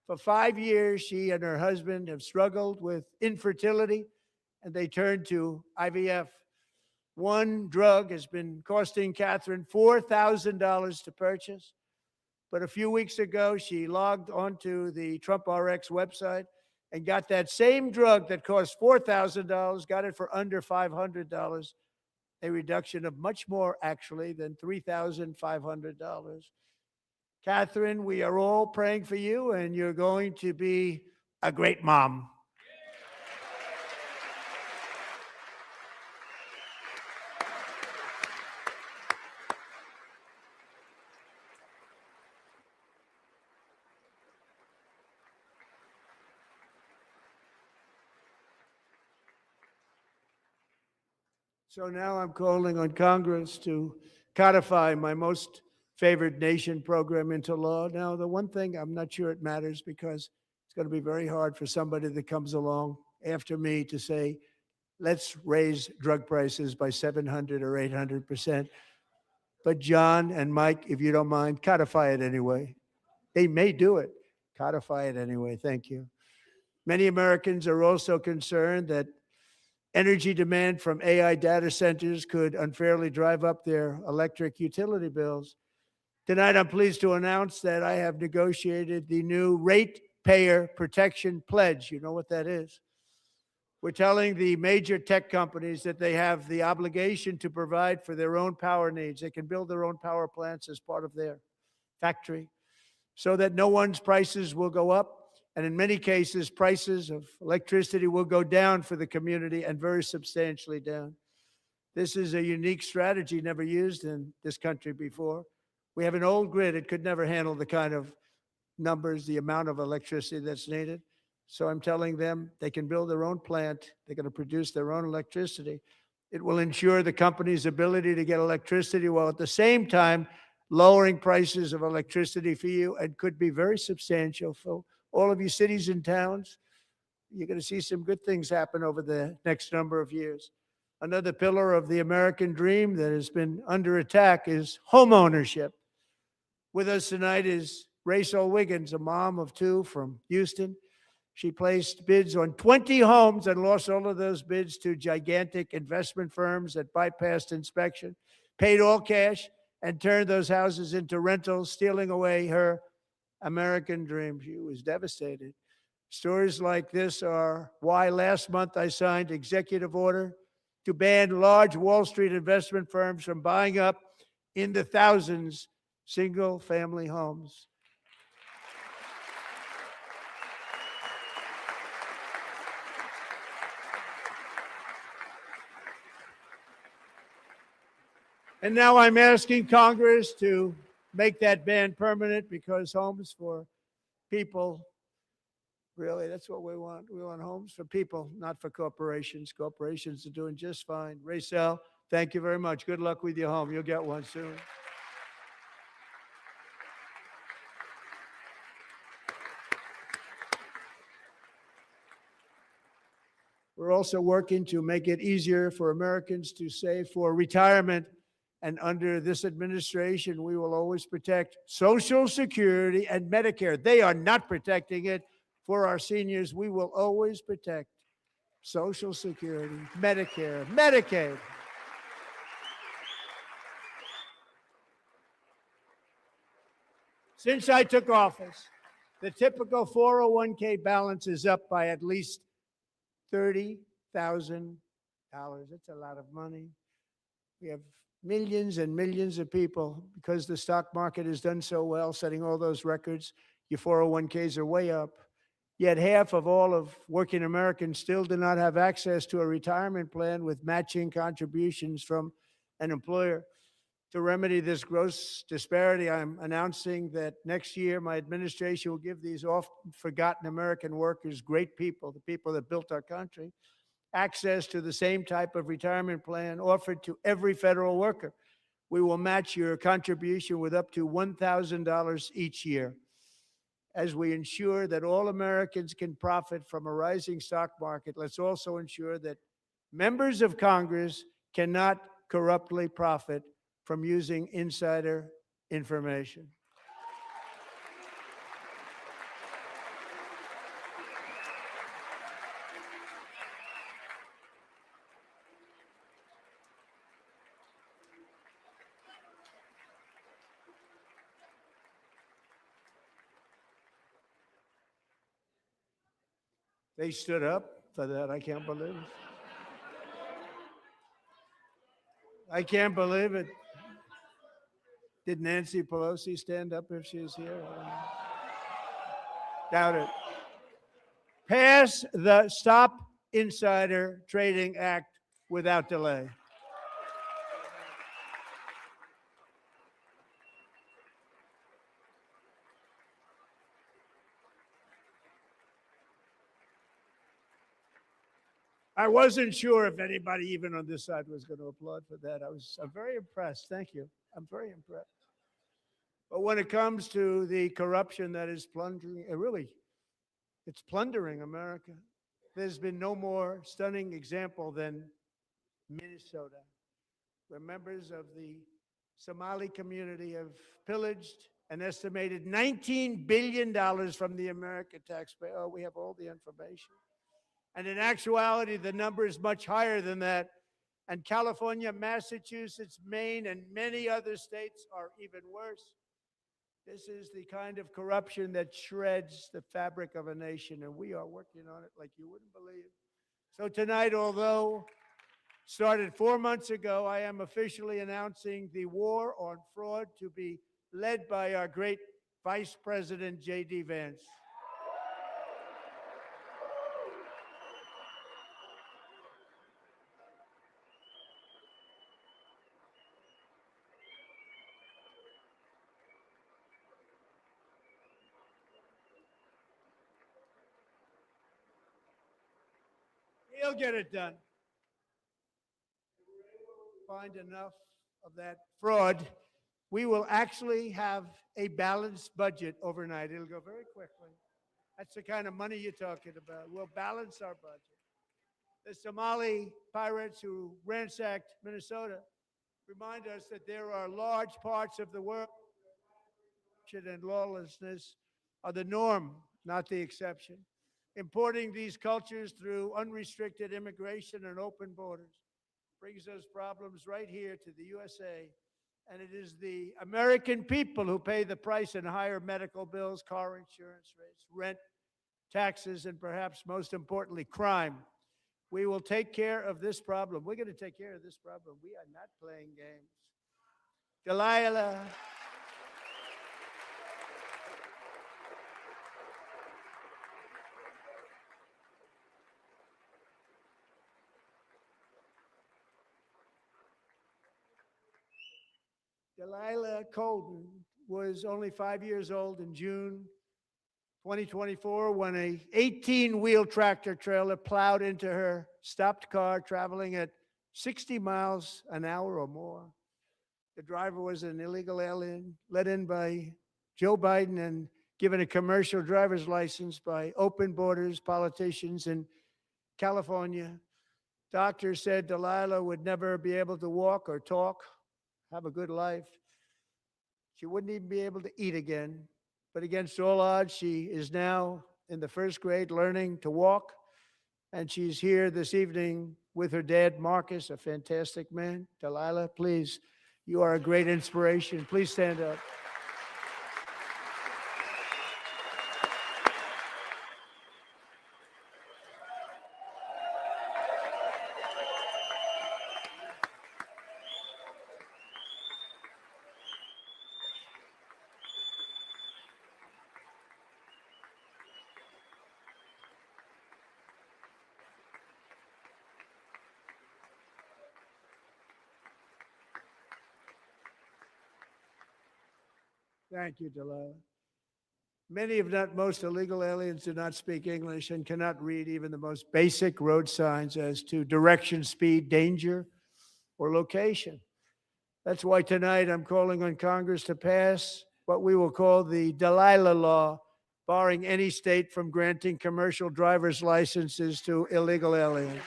For 5 years, she and her husband have struggled with infertility, and they turned to IVF. One drug has been costing Catherine $4,000 to purchase. But a few weeks ago, she logged onto the Trump RX website and got that same drug that cost $4,000, got it for under $500, a reduction of much more, actually, than $3,500. Catherine, we are all praying for you, and you're going to be a great mom. So now I'm calling on Congress to codify my most favored nation program into law. Now, the one thing I'm not sure it matters because it's going to be very hard for somebody that comes along after me to say, let's raise drug prices by 700 or 800%. But John and Mike, if you don't mind, codify it anyway. They may do it. Codify it anyway. Thank you. Many Americans are also concerned that energy demand from AI data centers could unfairly drive up their electric utility bills. Tonight, I'm pleased to announce that I have negotiated the new Ratepayer Protection Pledge. You know what that is? We're telling the major tech companies that they have the obligation to provide for their own power needs. They can build their own power plants as part of their factory so that no one's prices will go up. And in many cases, prices of electricity will go down for the community, and very substantially down. This is a unique strategy never used in this country before. We have an old grid. It could never handle the kind of numbers, the amount of electricity that's needed. So I'm telling them they can build their own plant. They're going to produce their own electricity. It will ensure the company's ability to get electricity while at the same time lowering prices of electricity for you, and could be very substantial for all of you cities and towns. You're going to see some good things happen over the next number of years. Another pillar of the American dream that has been under attack is home ownership. With us tonight is Rachel Wiggins, a mom of two from Houston. She placed bids on 20 homes and lost all of those bids to gigantic investment firms that bypassed inspection, paid all cash, and turned those houses into rentals, stealing away her American dream. She was devastated. Stories like this are why last month I signed executive order to ban large Wall Street investment firms from buying up in the thousands single-family homes. And now I'm asking Congress to make that ban permanent, because homes for people, really, that's what we want. We want homes for people, not for corporations. Corporations are doing just fine. Rachel, thank you very much. Good luck with your home. You'll get one soon. We're also working to make it easier for Americans to save for retirement. And under this administration, we will always protect Social Security and Medicare. They are not protecting it for our seniors. We will always protect Social Security, Medicare, Medicaid. Since I took office, the typical 401k balance is up by at least $30,000. That's a lot of money. We have millions and millions of people, because the stock market has done so well, setting all those records. Your 401ks are way up. Yet half of all of working Americans still do not have access to a retirement plan with matching contributions from an employer. To remedy this gross disparity, I'm announcing that next year my administration will give these often forgotten American workers, great people, the people that built our country, access to the same type of retirement plan offered to every federal worker. We will match your contribution with up to $1,000 each year. As we ensure that all Americans can profit from a rising stock market, let's also ensure that members of Congress cannot corruptly profit from using insider information. They stood up for that. I can't believe it. I can't believe it. Did Nancy Pelosi stand up if she's here? Doubt it. Pass the Stop Insider Trading Act without delay. I wasn't sure if anybody, even on this side, was going to applaud for that. I'm very impressed. Thank you. I'm very impressed. But when it comes to the corruption that is plundering, it's plundering America. There's been no more stunning example than Minnesota, where members of the Somali community have pillaged an estimated $19 billion from the American taxpayer. Oh, we have all the information. And in actuality, the number is much higher than that. And California, Massachusetts, Maine, and many other states are even worse. This is the kind of corruption that shreds the fabric of a nation, and we are working on it like you wouldn't believe. So tonight, although started 4 months ago, I am officially announcing the war on fraud to be led by our great Vice President, J.D. Vance. He'll get it done. Find enough of that fraud, we will actually have a balanced budget overnight. It'll go very quickly. That's the kind of money you're talking about. We'll balance our budget. The Somali pirates who ransacked Minnesota remind us that there are large parts of the world and lawlessness are the norm, not the exception. Importing these cultures through unrestricted immigration and open borders brings those problems right here to the USA. And it is the American people who pay the price in higher medical bills, car insurance rates, rent, taxes, and perhaps most importantly, crime. We will take care of this problem. We're going to take care of this problem. We are not playing games. Delilah. Delilah Colden was only 5 years old in June 2024 when a 18-wheel tractor trailer plowed into her stopped car traveling at 60 miles an hour or more. The driver was an illegal alien let in by Joe Biden and given a commercial driver's license by open borders politicians in California. Doctors said Delilah would never be able to walk or talk, have a good life. She wouldn't even be able to eat again. But against all odds, she is now in the first grade learning to walk. And she's here this evening with her dad, Marcus, a fantastic man. Delilah, please, you are a great inspiration. Please stand up. Thank you, Delilah. Many, if not most, illegal aliens do not speak English and cannot read even the most basic road signs as to direction, speed, danger, or location. That's why tonight I'm calling on Congress to pass what we will call the Delilah Law, barring any state from granting commercial driver's licenses to illegal aliens.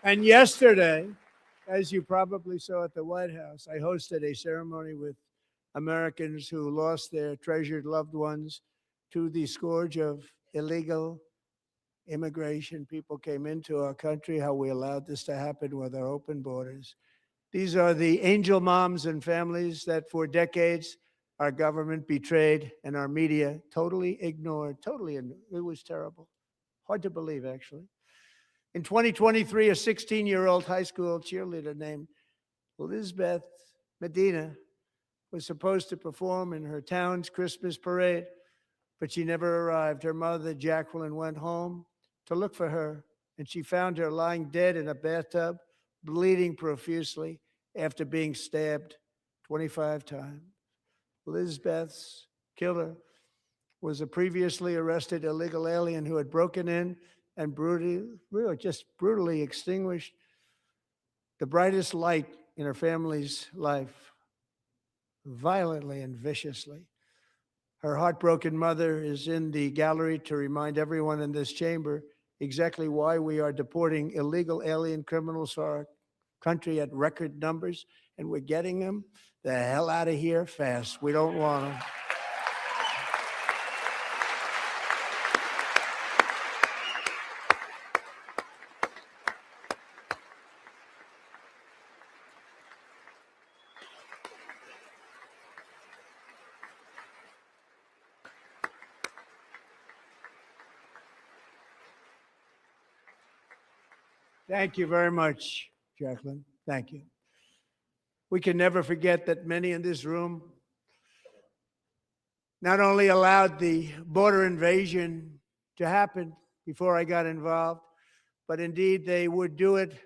And yesterday, as you probably saw at the White House, I hosted a ceremony with Americans who lost their treasured loved ones to the scourge of illegal immigration. People came into our country, how we allowed this to happen with our open borders. These are the angel moms and families that for decades our government betrayed and our media totally ignored. It was terrible. Hard to believe, actually. In 2023, a 16-year-old high school cheerleader named Elizabeth Medina was supposed to perform in her town's Christmas parade, but she never arrived. Her mother, Jacqueline, went home to look for her, and she found her lying dead in a bathtub, bleeding profusely after being stabbed 25 times. Elizabeth's killer was a previously arrested illegal alien who had broken in and brutally extinguished the brightest light in her family's life, violently and viciously. Her heartbroken mother is in the gallery to remind everyone in this chamber exactly why we are deporting illegal alien criminals to our country at record numbers, and we're getting them the hell out of here fast. We don't want them. Thank you very much, Jacqueline. Thank you. We can never forget that many in this room not only allowed the border invasion to happen before I got involved, but indeed they would do it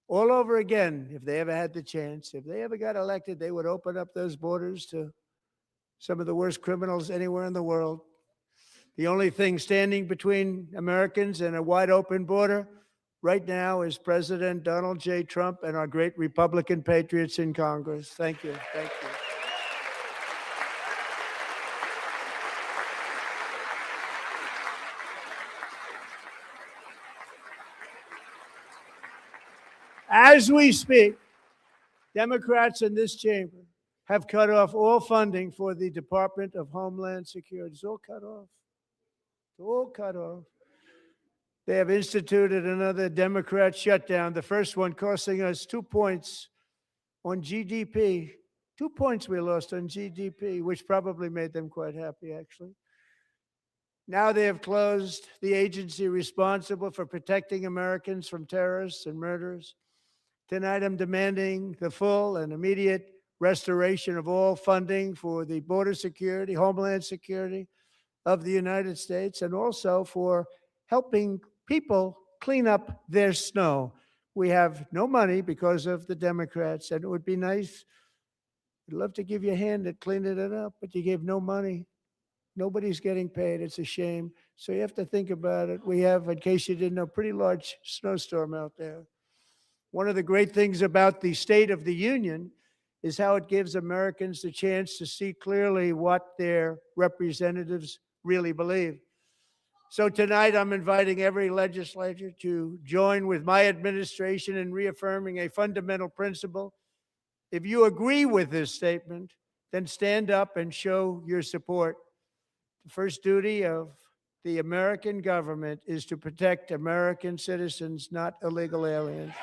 all over again if they ever had the chance. If they ever got elected, they would open up those borders to some of the worst criminals anywhere in the world. The only thing standing between Americans and a wide open border right now is President Donald J. Trump and our great Republican patriots in Congress. Thank you. Thank you. As we speak, Democrats in this chamber have cut off all funding for the Department of Homeland Security. It's all cut off. It's all cut off. They have instituted another Democrat shutdown, the first one costing us 2 points on GDP. 2 points we lost on GDP, which probably made them quite happy, actually. Now they have closed the agency responsible for protecting Americans from terrorists and murderers. Tonight, I'm demanding the full and immediate restoration of all funding for the border security, homeland security of the United States, and also for helping people clean up their snow. We have no money because of the Democrats, and it would be nice. I'd love to give you a hand at cleaning it up, but you gave no money. Nobody's getting paid. It's a shame. So you have to think about it. We have, in case you didn't know, a pretty large snowstorm out there. One of the great things about the State of the Union is how it gives Americans the chance to see clearly what their representatives really believe. So tonight, I'm inviting every legislator to join with my administration in reaffirming a fundamental principle. If you agree with this statement, then stand up and show your support. The first duty of the American government is to protect American citizens, not illegal aliens.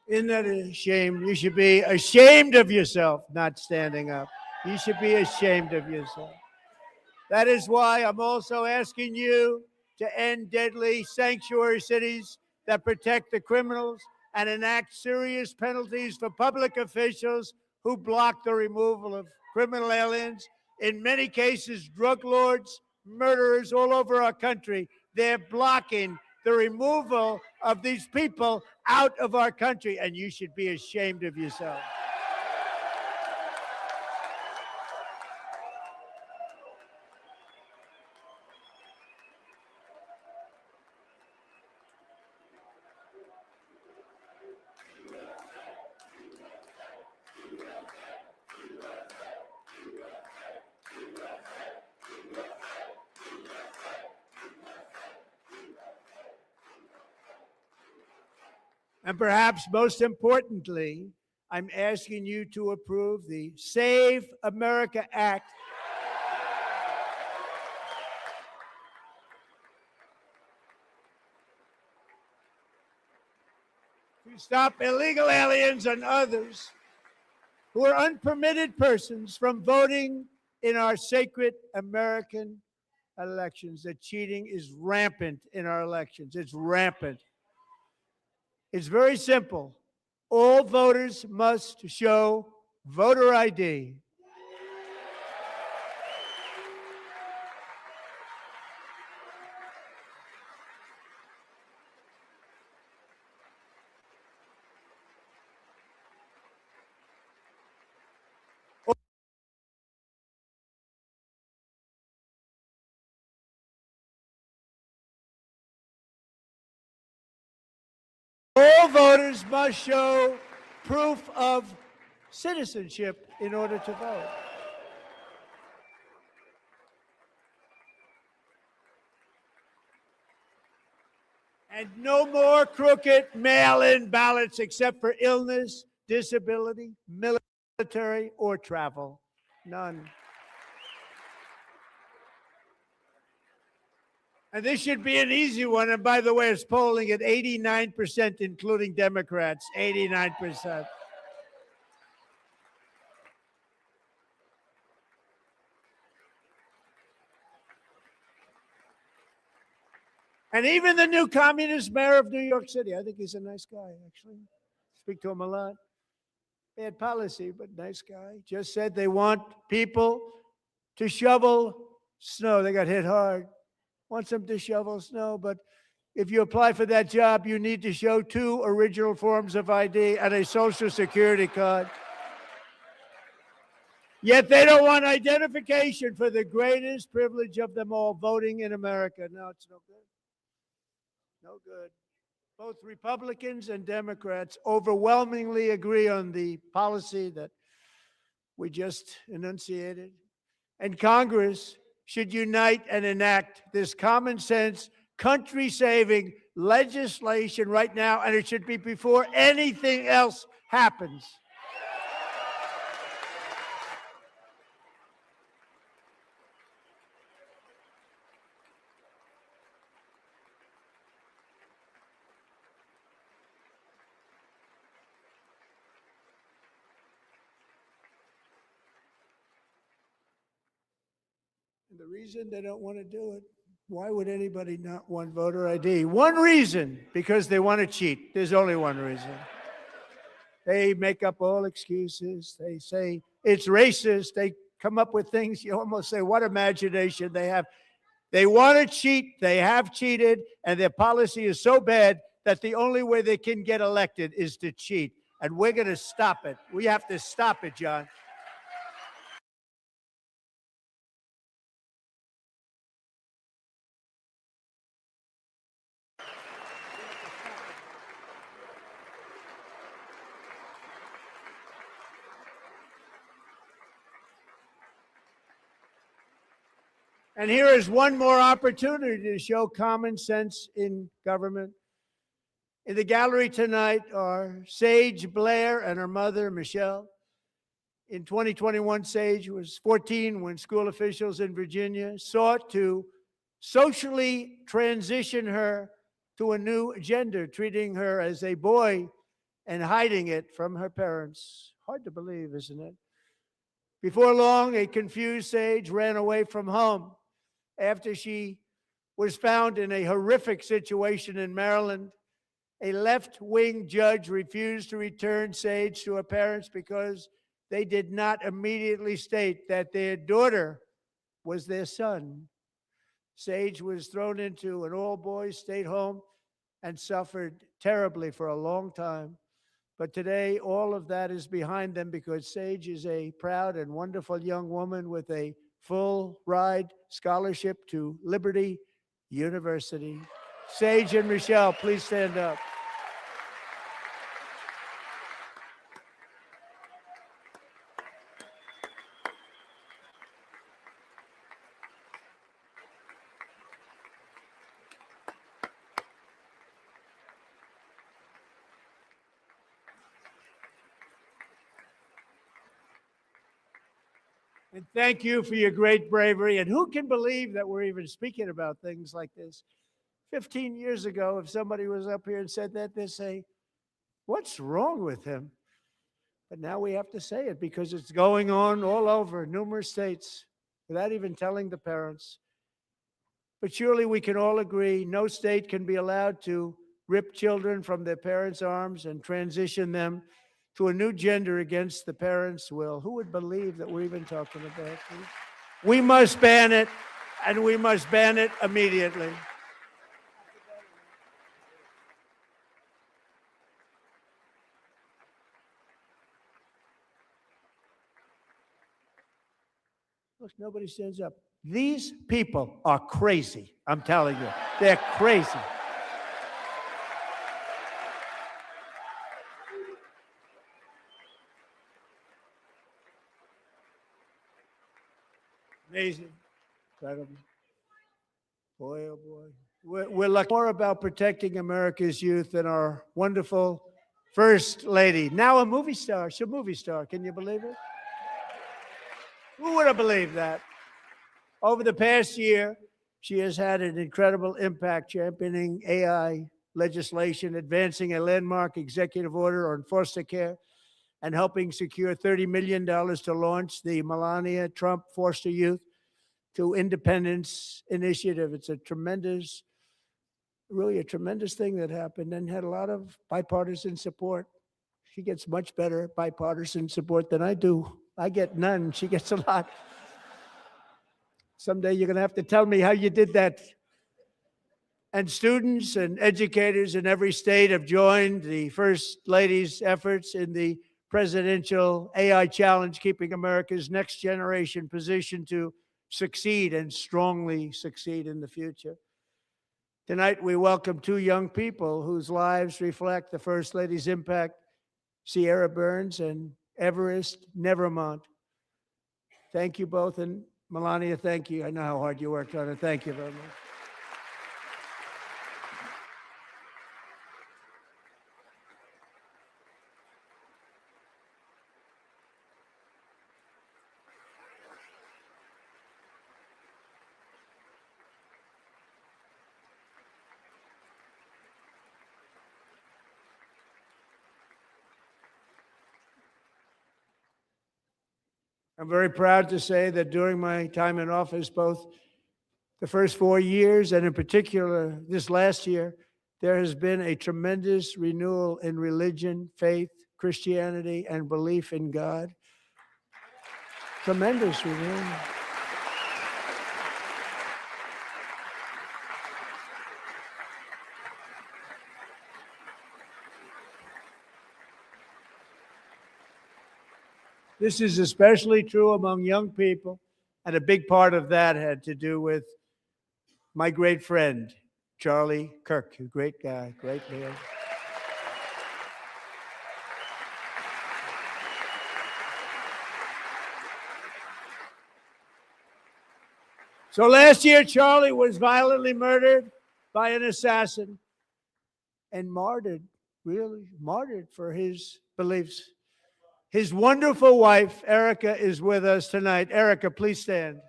Isn't that a shame? You should be ashamed of yourself not standing up. You should be ashamed of yourself. That is why I'm also asking you to end deadly sanctuary cities that protect the criminals and enact serious penalties for public officials who block the removal of criminal aliens. In many cases, drug lords, murderers all over our country, they're blocking the removal of these people out of our country, and you should be ashamed of yourself. And perhaps most importantly, I'm asking you to approve the Save America Act, to stop illegal aliens and others who are unpermitted persons from voting in our sacred American elections. That cheating is rampant in our elections. It's rampant. It's very simple. All voters must show voter ID. All voters must show proof of citizenship in order to vote. And no more crooked mail-in ballots except for illness, disability, military, or travel. None. And this should be an easy one. And by the way, it's polling at 89%, including Democrats, 89%. And even the new communist mayor of New York City, I think he's a nice guy, actually. Speak to him a lot. Bad policy, but nice guy. Just said they want people to shovel snow. They got hit hard. Wants them to shovel snow, but if you apply for that job, you need to show 2 original forms of ID and a Social Security card. Yet they don't want identification for the greatest privilege of them all, voting in America. No, it's no good. No good. Both Republicans and Democrats overwhelmingly agree on the policy that we just enunciated. And Congress should unite and enact this common sense, country-saving legislation right now, and it should be before anything else happens. And the reason they don't want to do it, why would anybody not want voter ID? One reason, because they want to cheat. There's only one reason. They make up all excuses. They say it's racist. They come up with things you almost say, what imagination they have. They want to cheat. They have cheated, and their policy is so bad that the only way they can get elected is to cheat. And we're going to stop it. We have to stop it, John. And here is one more opportunity to show common sense in government. In the gallery tonight are Sage Blair and her mother, Michelle. In 2021, Sage was 14 when school officials in Virginia sought to socially transition her to a new gender, treating her as a boy and hiding it from her parents. Hard to believe, isn't it? Before long, a confused Sage ran away from home after she was found in a horrific situation in Maryland. A left-wing judge refused to return Sage to her parents because they did not immediately state that their daughter was their son. Sage was thrown into an all-boys state home and suffered terribly for a long time. But today, all of that is behind them because Sage is a proud and wonderful young woman with a full ride scholarship to Liberty University. Sage and Michelle, please stand up. And thank you for your great bravery. And who can believe that we're even speaking about things like this? 15 years ago, if somebody was up here and said that, they'd say, what's wrong with him? But now we have to say it because it's going on all over numerous states without even telling the parents. But surely we can all agree no state can be allowed to rip children from their parents' arms and transition them to a new gender against the parents' will. Who would believe that we're even talking about this? We must ban it, and we must ban it immediately. Look, nobody stands up. These people are crazy. I'm telling you, they're crazy. Amazing. Incredible. Boy, oh boy. We're lucky more about protecting America's youth than our wonderful First Lady. Now a movie star. She's a movie star. Can you believe it? Who would have believed that? Over the past year, she has had an incredible impact championing AI legislation, advancing a landmark executive order on foster care, and helping secure $30 million to launch the Melania Trump Foster Youth to Independence Initiative. It's a tremendous, really a tremendous thing that happened and had a lot of bipartisan support. She gets much better bipartisan support than I do. I get none. She gets a lot. Someday you're going to have to tell me how you did that. And students and educators in every state have joined the First Lady's efforts in the presidential AI challenge, keeping America's next generation positioned to succeed and strongly succeed in the future. Tonight, we welcome two young people whose lives reflect the First Lady's impact, Sierra Burns and Everest Nevermont. Thank you both, and Melania, thank you. I know how hard you worked on it. Thank you very much. I'm very proud to say that during my time in office, both the first 4 years and in particular this last year, there has been a tremendous renewal in religion, faith, Christianity, and belief in God. Tremendous renewal. This is especially true among young people, and a big part of that had to do with my great friend, Charlie Kirk, a great guy, great man. So last year, Charlie was violently murdered by an assassin and martyred, really martyred for his beliefs. His wonderful wife, Erica, is with us tonight. Erica, please stand.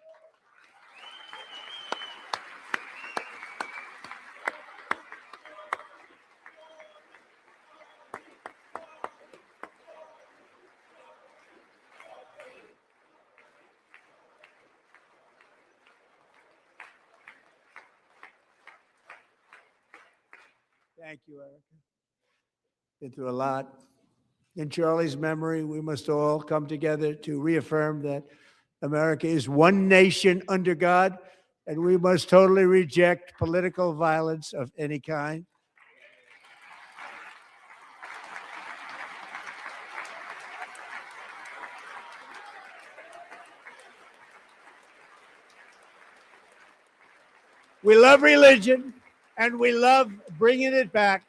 Thank you, Erica. Been through a lot. In Charlie's memory, we must all come together to reaffirm that America is one nation under God, and we must totally reject political violence of any kind. We love religion, and we love bringing it back,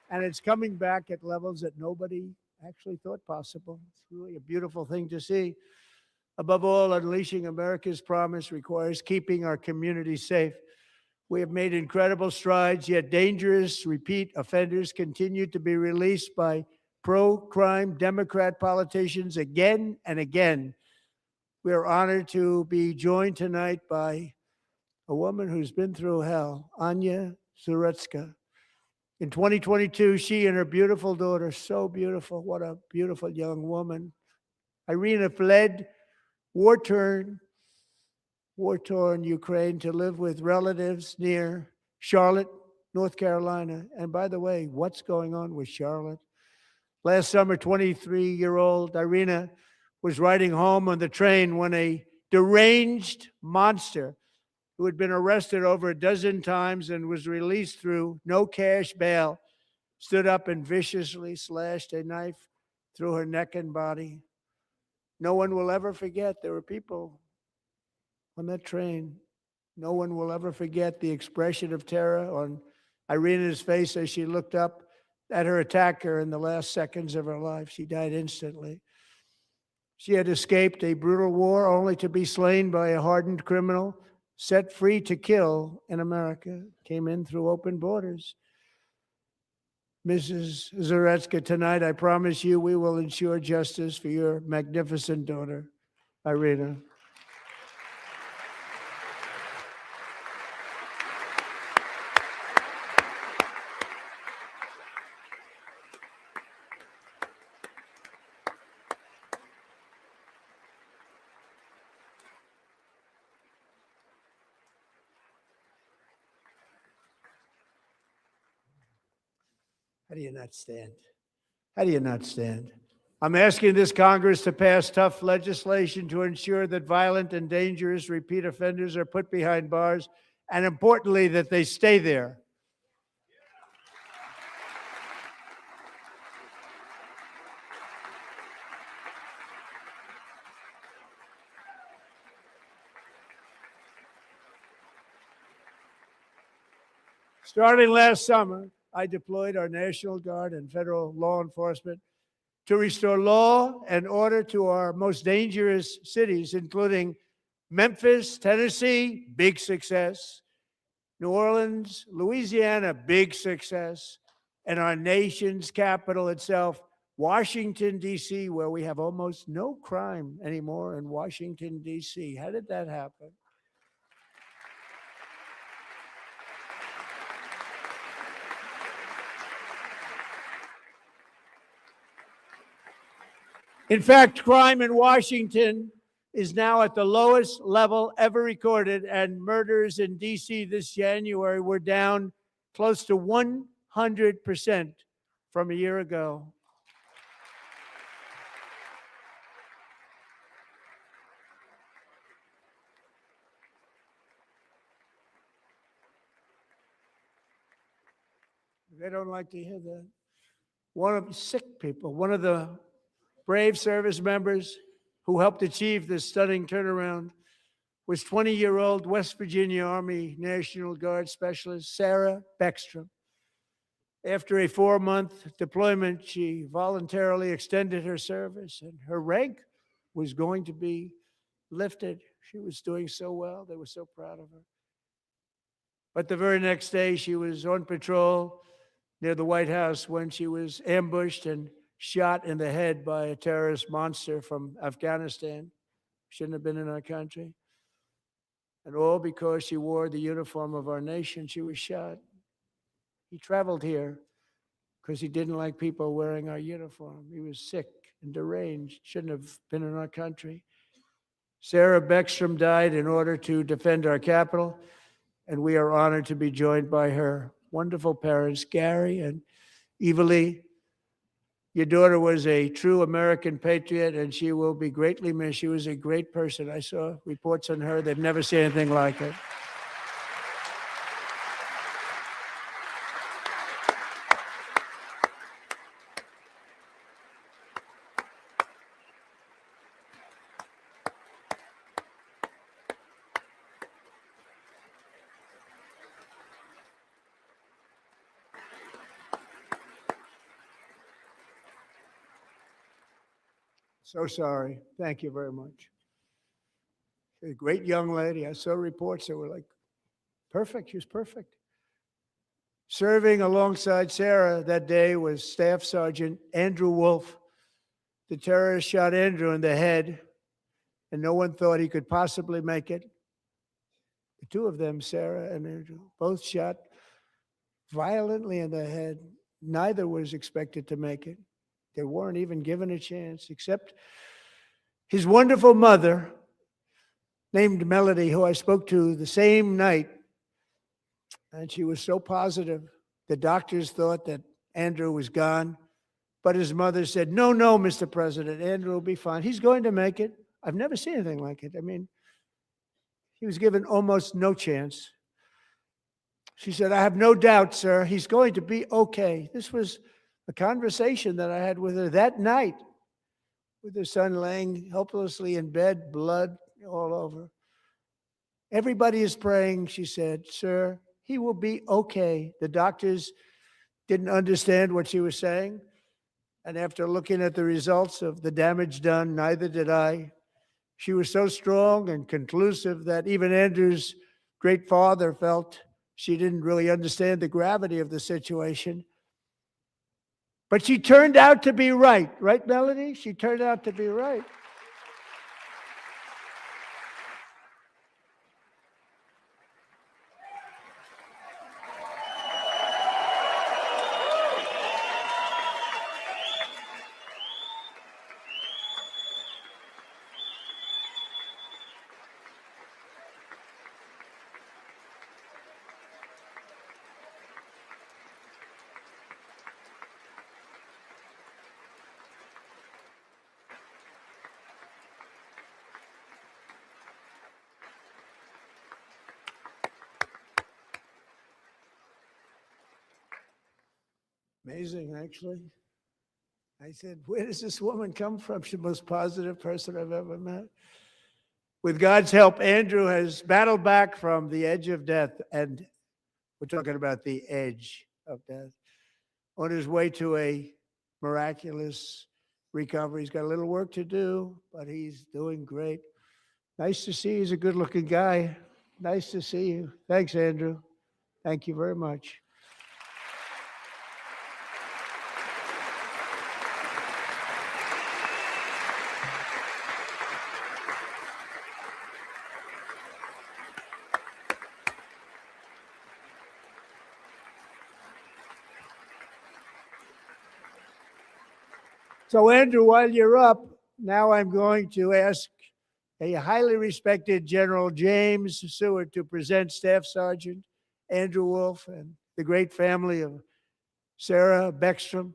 and it's coming back at levels that nobody actually thought possible. It's really a beautiful thing to see. Above all, unleashing America's promise requires keeping our communities safe. We have made incredible strides, yet dangerous repeat offenders continue to be released by pro-crime Democrat politicians again and again. We are honored to be joined tonight by a woman who's been through hell, Anya Zuretska. In 2022, she and her beautiful daughter, so beautiful, what a beautiful young woman, Irina, fled war-torn Ukraine to live with relatives near Charlotte, North Carolina. And by the way, what's going on with Charlotte? Last summer, 23-year-old Irina was riding home on the train when a deranged monster who had been arrested over a dozen times and was released through no cash bail stood up and viciously slashed a knife through her neck and body. No one will ever forget there were people on that train. No one will ever forget the expression of terror on Irina's face as she looked up at her attacker in the last seconds of her life. She died instantly. She had escaped a brutal war only to be slain by a hardened criminal, set free to kill in America, came in through open borders. Mrs. Zuretska, tonight I promise you we will ensure justice for your magnificent daughter, Irina. How do you not stand? How do you not stand? I'm asking this Congress to pass tough legislation to ensure that violent and dangerous repeat offenders are put behind bars, and importantly, that they stay there. Starting last summer, I deployed our National Guard and federal law enforcement to restore law and order to our most dangerous cities, including Memphis, Tennessee, big success, New Orleans, Louisiana, big success, and our nation's capital itself, Washington, D.C., where we have almost no crime anymore in Washington, D.C. How did that happen? In fact, crime in Washington is now at the lowest level ever recorded, and murders in D.C. this January were down close to 100% from a year ago. They don't like to hear that. One of the sick people, one of the brave service members who helped achieve this stunning turnaround was 20-year-old West Virginia Army National Guard Specialist Sarah Beckstrom. After a 4-month deployment, she voluntarily extended her service, and her rank was going to be lifted. She was doing so well. They were so proud of her. But the very next day, she was on patrol near the White House when she was ambushed and shot in the head by a terrorist monster from Afghanistan. Shouldn't have been in our country. And all because she wore the uniform of our nation, she was shot. He traveled here because he didn't like people wearing our uniform. He was sick and deranged, shouldn't have been in our country. Sarah Beckstrom died in order to defend our capital, and we are honored to be joined by her wonderful parents, Gary and Evalie. Your daughter was a true American patriot, and she will be greatly missed. She was a great person. I saw reports on her. They've never seen anything like it. So sorry. Thank you very much. A great young lady. I saw reports that were like, perfect. She was perfect. Serving alongside Sarah that day was Staff Sergeant Andrew Wolf. The terrorist shot Andrew in the head and no one thought he could possibly make it. The two of them, Sarah and Andrew, both shot violently in the head. Neither was expected to make it. They weren't even given a chance, except his wonderful mother, named Melody, who I spoke to the same night. And she was so positive. The doctors thought that Andrew was gone, but his mother said, no, no, Mr. President, Andrew will be fine. He's going to make it. I've never seen anything like it. I mean, he was given almost no chance. She said, I have no doubt, sir, he's going to be okay. This was a conversation that I had with her that night, with her son laying helplessly in bed, blood all over. Everybody is praying, she said, sir, he will be okay. The doctors didn't understand what she was saying. And after looking at the results of the damage done, neither did I. She was so strong and conclusive that even Andrew's great father felt she didn't really understand the gravity of the situation. But she turned out to be right. Right, Melody? She turned out to be right. Amazing, actually. I said, where does this woman come from? She's the most positive person I've ever met. With God's help, Andrew has battled back from the edge of death, and we're talking about the edge of death, on his way to a miraculous recovery. He's got a little work to do, but he's doing great. Nice to see you. He's a good-looking guy. Nice to see you. Thanks, Andrew. Thank you very much. So, Andrew, while you're up, now I'm going to ask a highly respected General James Seward to present Staff Sergeant Andrew Wolf and the great family of Sarah Beckstrom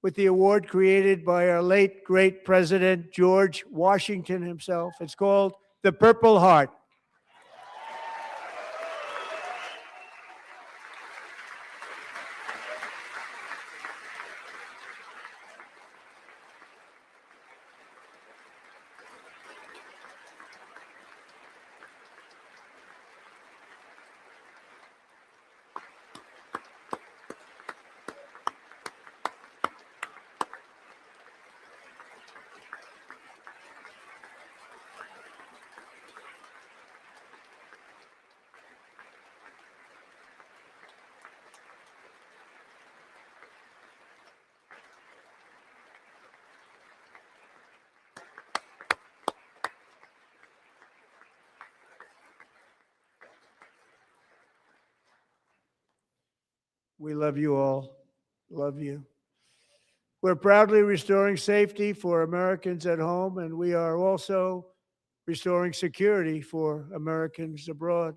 with the award created by our late, great President George Washington himself. It's called the Purple Heart. We love you all. Love you. We're proudly restoring safety for Americans at home, and we are also restoring security for Americans abroad.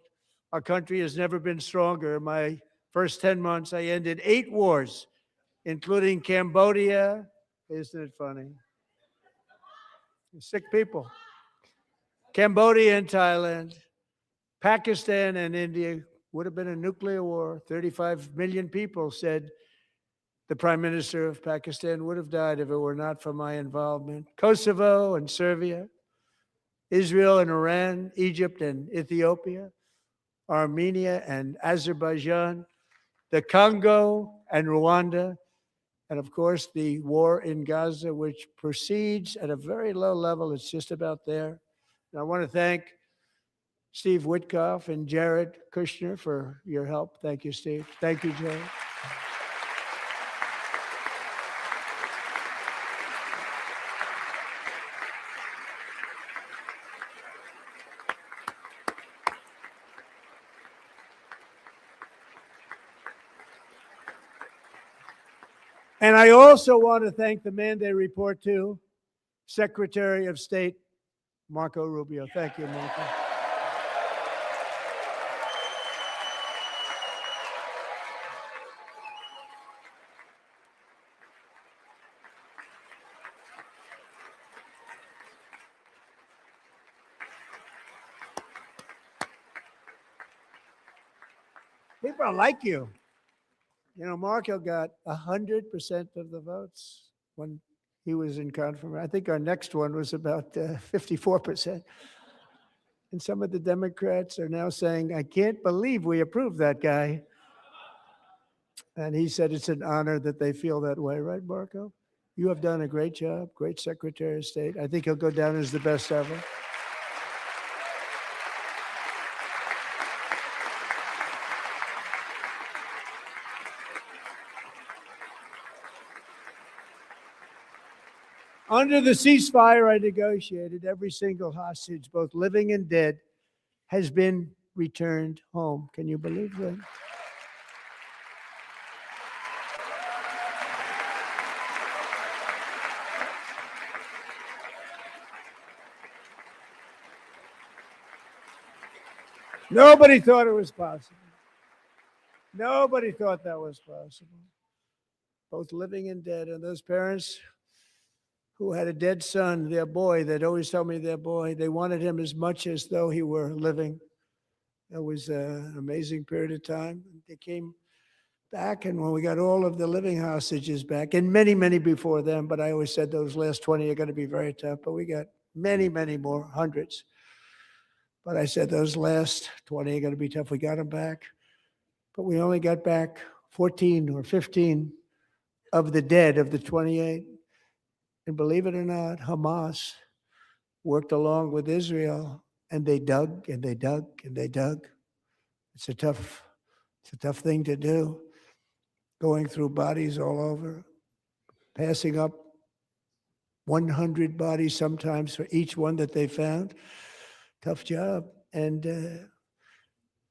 Our country has never been stronger. In my first 10 months, I ended 8 wars, including Cambodia. Isn't it funny? Sick people. Cambodia and Thailand, Pakistan and India. Would have been a nuclear war. 35 million people, said the Prime Minister of Pakistan, would have died if it were not for my involvement. Kosovo and Serbia, Israel and Iran, Egypt and Ethiopia, Armenia and Azerbaijan, the Congo and Rwanda, and of course the war in Gaza, which proceeds at a very low level. It's just about there. And I want to thank Steve Witkoff and Jared Kushner for your help. Thank you, Steve. Thank you, Jared. And I also want to thank the man they report to, Secretary of State Marco Rubio. Thank you, Marco. People like you. You know, Marco got 100% of the votes when he was in confirmation. I think our next one was about 54%. And some of the Democrats are now saying, I can't believe we approved that guy. And he said it's an honor that they feel that way, right, Marco? You have done a great job, great Secretary of State. I think he'll go down as the best ever. Under the ceasefire I negotiated, every single hostage, both living and dead, has been returned home. Can you believe that? Nobody thought it was possible. Nobody thought that was possible. Both living and dead. And those parents who had a dead son, their boy, they'd always tell me their boy, they wanted him as much as though he were living. It was an amazing period of time. They came back, and when we got all of the living hostages back, and many, many before them, but I always said those last 20 are going to be very tough, but we got many, many more, hundreds. But I said those last 20 are going to be tough. We got them back, but we only got back 14 or 15 of the dead of the 28. And believe it or not, Hamas worked along with Israel, and they dug and they dug and they dug. It's a tough thing to do, going through bodies all over, passing up 100 bodies sometimes for each one that they found. Tough job. And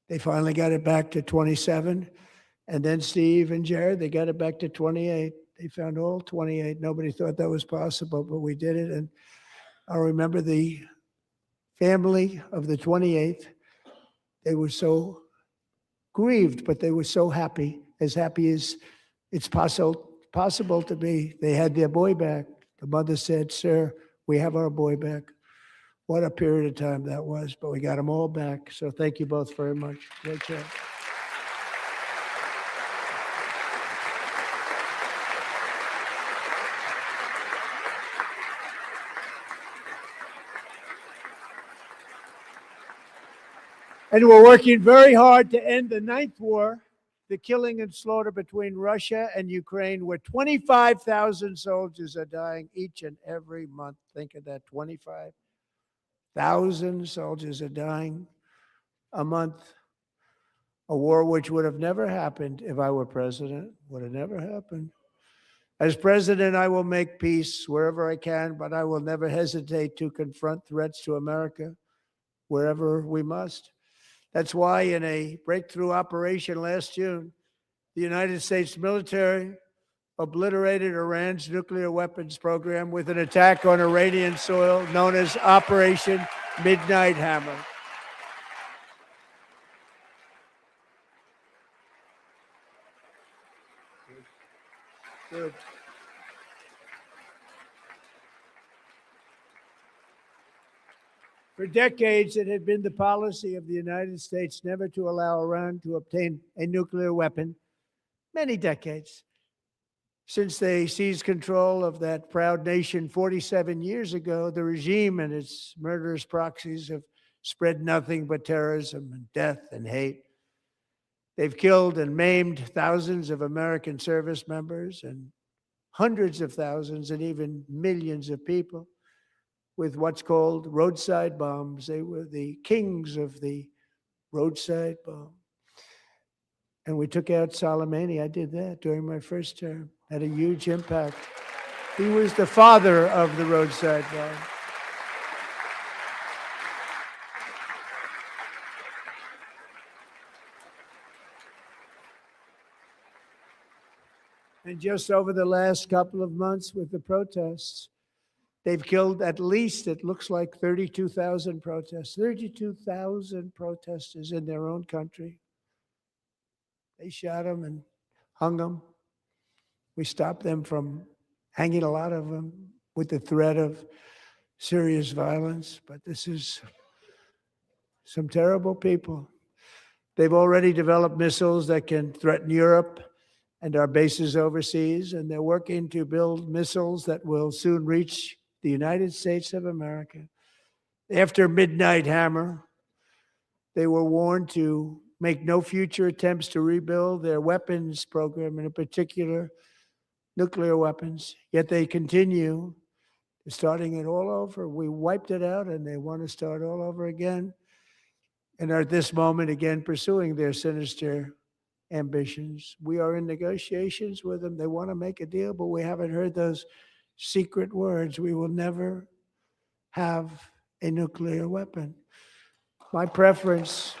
they finally got it back to 27. And then Steve and Jared, they got it back to 28. They found all 28. Nobody thought that was possible, but we did it. And I remember the family of the 28th. They were so grieved, but they were so happy as it's possible to be. They had their boy back. The mother said, "Sir, we have our boy back." What a period of time that was, but we got them all back. So thank you both very much. Great job. And we're working very hard to end the ninth war, the killing and slaughter between Russia and Ukraine, where 25,000 soldiers are dying each and every month. Think of that, 25,000 soldiers are dying a month. A war which would have never happened if I were president, would have never happened. As president, I will make peace wherever I can, but I will never hesitate to confront threats to America wherever we must. That's why in a breakthrough operation last June, the United States military obliterated Iran's nuclear weapons program with an attack on Iranian soil known as Operation Midnight Hammer. Good. For decades, it had been the policy of the United States never to allow Iran to obtain a nuclear weapon. Many decades. Since they seized control of that proud nation 47 years ago, the regime and its murderous proxies have spread nothing but terrorism and death and hate. They've killed and maimed thousands of American service members and hundreds of thousands and even millions of people with what's called roadside bombs. They were the kings of the roadside bomb. And we took out Soleimani. I did that during my first term. Had a huge impact. He was the father of the roadside bomb. And just over the last couple of months with the protests, they've killed at least, it looks like 32,000 protests, 32,000 protesters in their own country. They shot them and hung them. We stopped them from hanging a lot of them with the threat of serious violence. But this is some terrible people. They've already developed missiles that can threaten Europe and our bases overseas, and they're working to build missiles that will soon reach the United States of America. After Midnight Hammer, they were warned to make no future attempts to rebuild their weapons program, and in particular, nuclear weapons. Yet they continue starting it all over. We wiped it out, and they want to start all over again, and are at this moment again pursuing their sinister ambitions. We are in negotiations with them. They want to make a deal, but we haven't heard those secret words. We will never have a nuclear weapon. My preference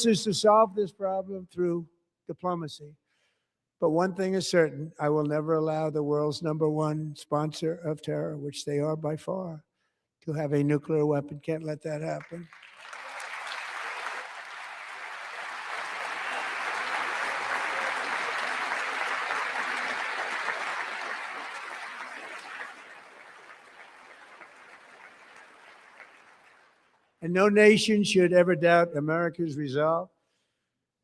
is to solve this problem through diplomacy. But one thing is certain, I will never allow the world's #1 sponsor of terror, which they are by far, to have a nuclear weapon. Can't let that happen. And no nation should ever doubt America's resolve.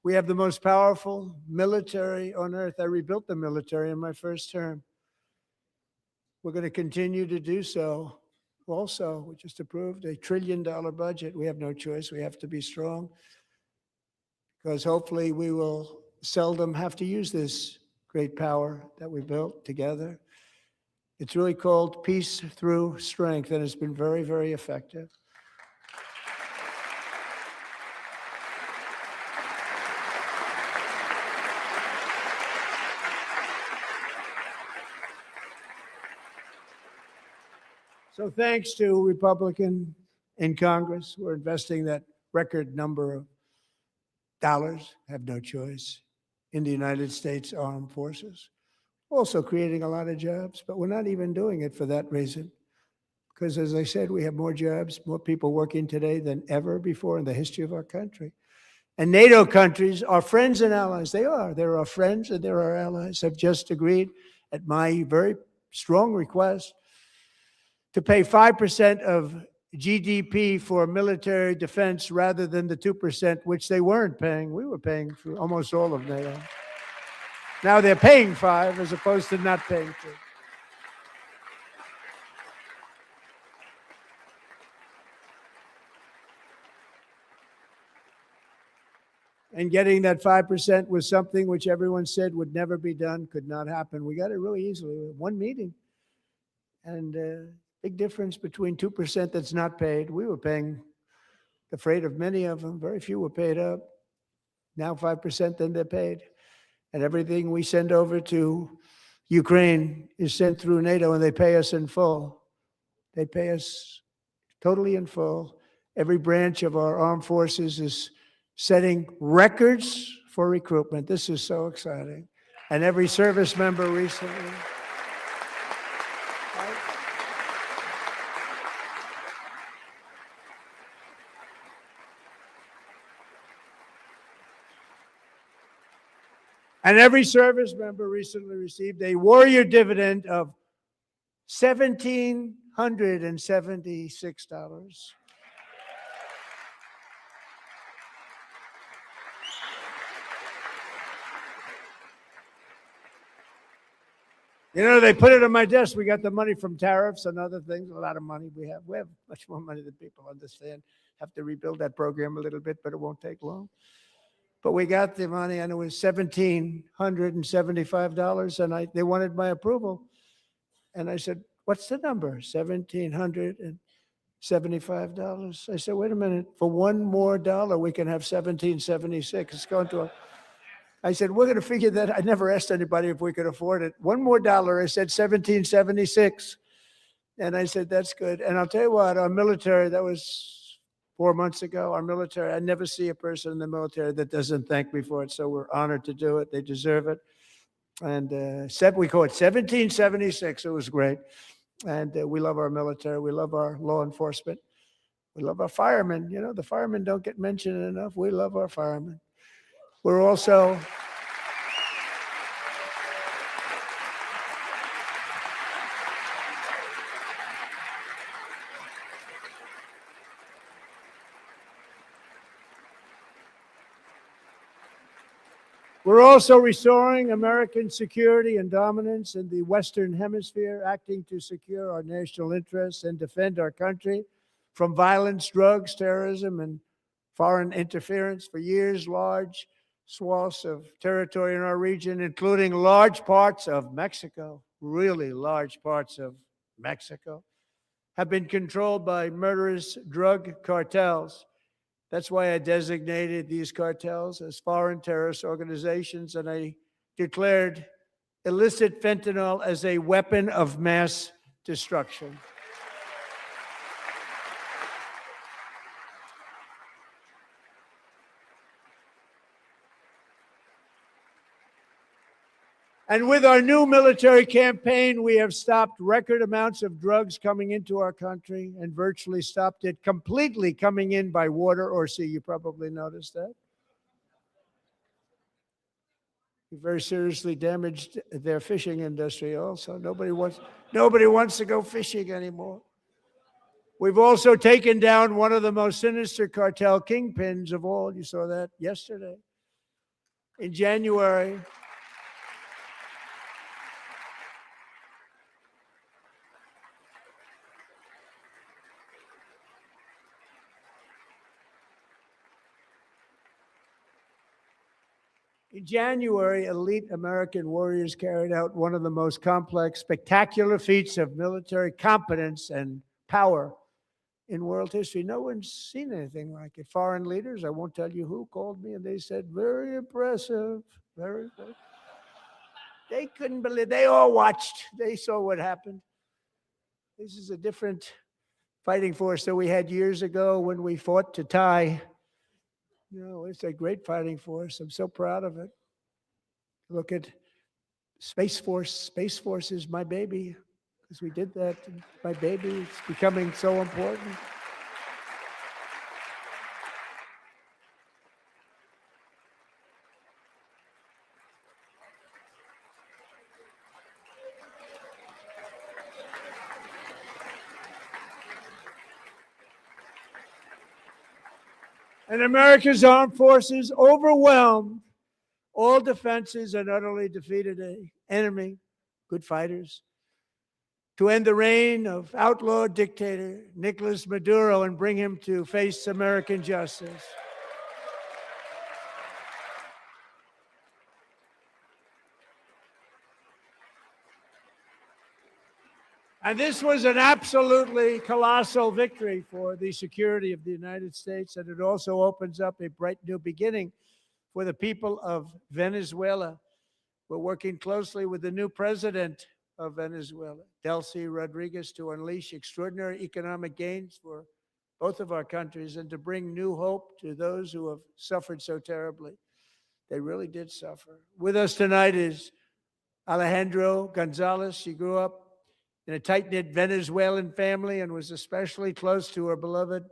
We have the most powerful military on earth. I rebuilt the military in my first term. We're going to continue to do so. Also, we just approved a $1 trillion budget. We have no choice. We have to be strong because hopefully we will seldom have to use this great power that we built together. It's really called peace through strength, and it's been very, very effective. So thanks to Republicans in Congress, we're investing that record number of dollars, have no choice, in the United States Armed Forces. Also creating a lot of jobs, but we're not even doing it for that reason. Because as I said, we have more jobs, more people working today than ever before in the history of our country. And NATO countries are friends and allies. They are. They're our friends and they're our allies. Have just agreed at my very strong request to pay 5% of GDP for military defense rather than the 2%, which they weren't paying. We were paying for almost all of NATO. Now they're paying 5 as opposed to not paying 2. And getting that 5% was something which everyone said would never be done, could not happen. We got it really easily. One meeting. And big difference between 2% that's not paid. We were paying the freight of many of them. Very few were paid up. Now 5%, then they're paid. And everything we send over to Ukraine is sent through NATO, and they pay us in full. They pay us totally in full. Every branch of our armed forces is setting records for recruitment. This is so exciting. And every service member recently. And every service member recently received a warrior dividend of $1,776. You know, they put it on my desk. We got the money from tariffs and other things, a lot of money we have. We have much more money than people understand. Have to rebuild that program a little bit, but it won't take long. But we got the money, and it was $1,775, and they wanted my approval. And I said, what's the number? $1,775. I said, wait a minute. For $1 more, we can have $1,776. It's going to I said, we're going to figure that. I never asked anybody if we could afford it. One more dollar. I said 1776. And I said, that's good. And I'll tell you what, our military, that was 4 months ago, our military, I never see a person in the military that doesn't thank me for it. So we're honored to do it. They deserve it. And we call it 1776. It was great. And we love our military. We love our law enforcement. We love our firemen. You know, the firemen don't get mentioned enough. We love our firemen. We're also restoring American security and dominance in the Western Hemisphere, acting to secure our national interests and defend our country from violence, drugs, terrorism, and foreign interference. For years, large swaths of territory in our region, including large parts of Mexico, really large parts of Mexico, have been controlled by murderous drug cartels. That's why I designated these cartels as foreign terrorist organizations, and I declared illicit fentanyl as a weapon of mass destruction. And with our new military campaign, we have stopped record amounts of drugs coming into our country and virtually stopped it completely coming in by water or sea. You probably noticed that. We very seriously damaged their fishing industry also. Nobody wants to go fishing anymore. We've also taken down one of the most sinister cartel kingpins of all. You saw that yesterday. In January, elite American warriors carried out one of the most complex, spectacular feats of military competence and power in world history. No one's seen anything like it. Foreign leaders, I won't tell you who, called me and they said, very impressive, very impressive. They couldn't believe, they all watched, they saw what happened. This is a different fighting force that we had years ago when we fought to tie. You know, it's a great fighting force. I'm so proud of it. Look at Space Force. Space Force is my baby because we did that. My baby, it's becoming so important. And America's armed forces overwhelmed all defenses and utterly defeated an enemy, good fighters, to end the reign of outlaw dictator Nicolas Maduro and bring him to face American justice. And this was an absolutely colossal victory for the security of the United States, and it also opens up a bright new beginning for the people of Venezuela. We're working closely with the new president of Venezuela, Delcy Rodriguez, to unleash extraordinary economic gains for both of our countries and to bring new hope to those who have suffered so terribly. They really did suffer. With us tonight is Alejandro Gonzalez. She grew up in a tight-knit Venezuelan family and was especially close to her beloved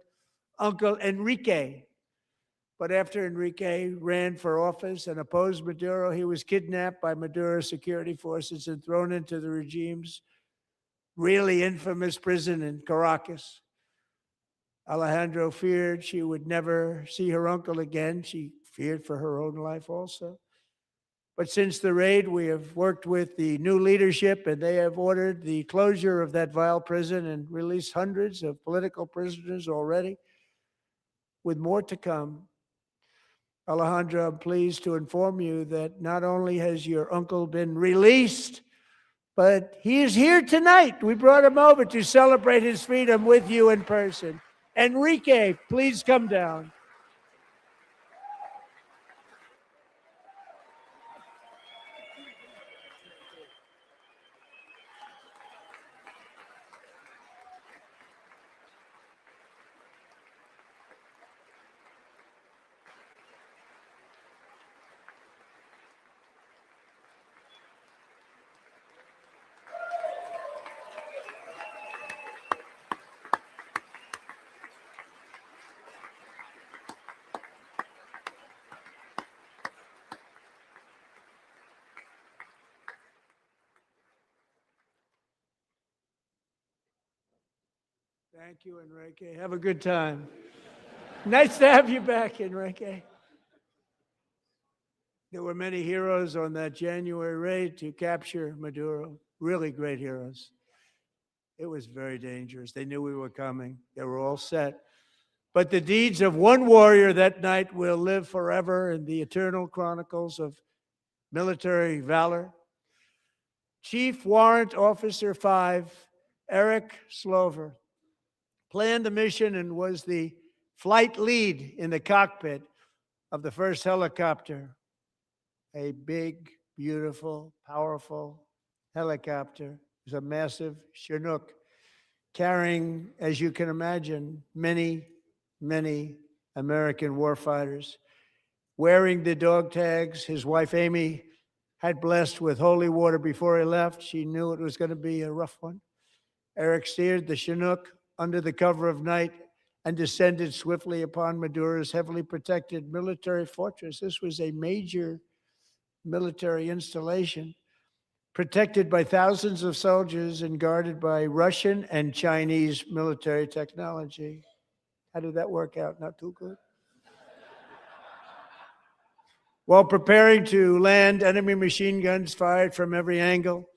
uncle Enrique. But after Enrique ran for office and opposed Maduro, he was kidnapped by Maduro's security forces and thrown into the regime's really infamous prison in Caracas. Alejandro feared she would never see her uncle again. She feared for her own life also. But since the raid, we have worked with the new leadership, and they have ordered the closure of that vile prison and released hundreds of political prisoners already, with more to come. Alejandro, I'm pleased to inform you that not only has your uncle been released, but he is here tonight. We brought him over to celebrate his freedom with you in person. Enrique, please come down. Thank you, Enrique. Have a good time. Nice to have you back, Enrique. There were many heroes on that January raid to capture Maduro, really great heroes. It was very dangerous. They knew we were coming. They were all set. But the deeds of one warrior that night will live forever in the eternal chronicles of military valor. Chief Warrant Officer 5, Eric Slover, planned the mission and was the flight lead in the cockpit of the first helicopter, a big, beautiful, powerful helicopter. It was a massive Chinook carrying, as you can imagine, many, many American warfighters. Wearing the dog tags, his wife Amy had blessed with holy water before he left. She knew it was going to be a rough one. Eric steered the Chinook under the cover of night and descended swiftly upon Maduro's heavily protected military fortress. This was a major military installation, protected by thousands of soldiers and guarded by Russian and Chinese military technology. How did that work out? Not too good. While preparing to land, enemy machine guns fired from every angle,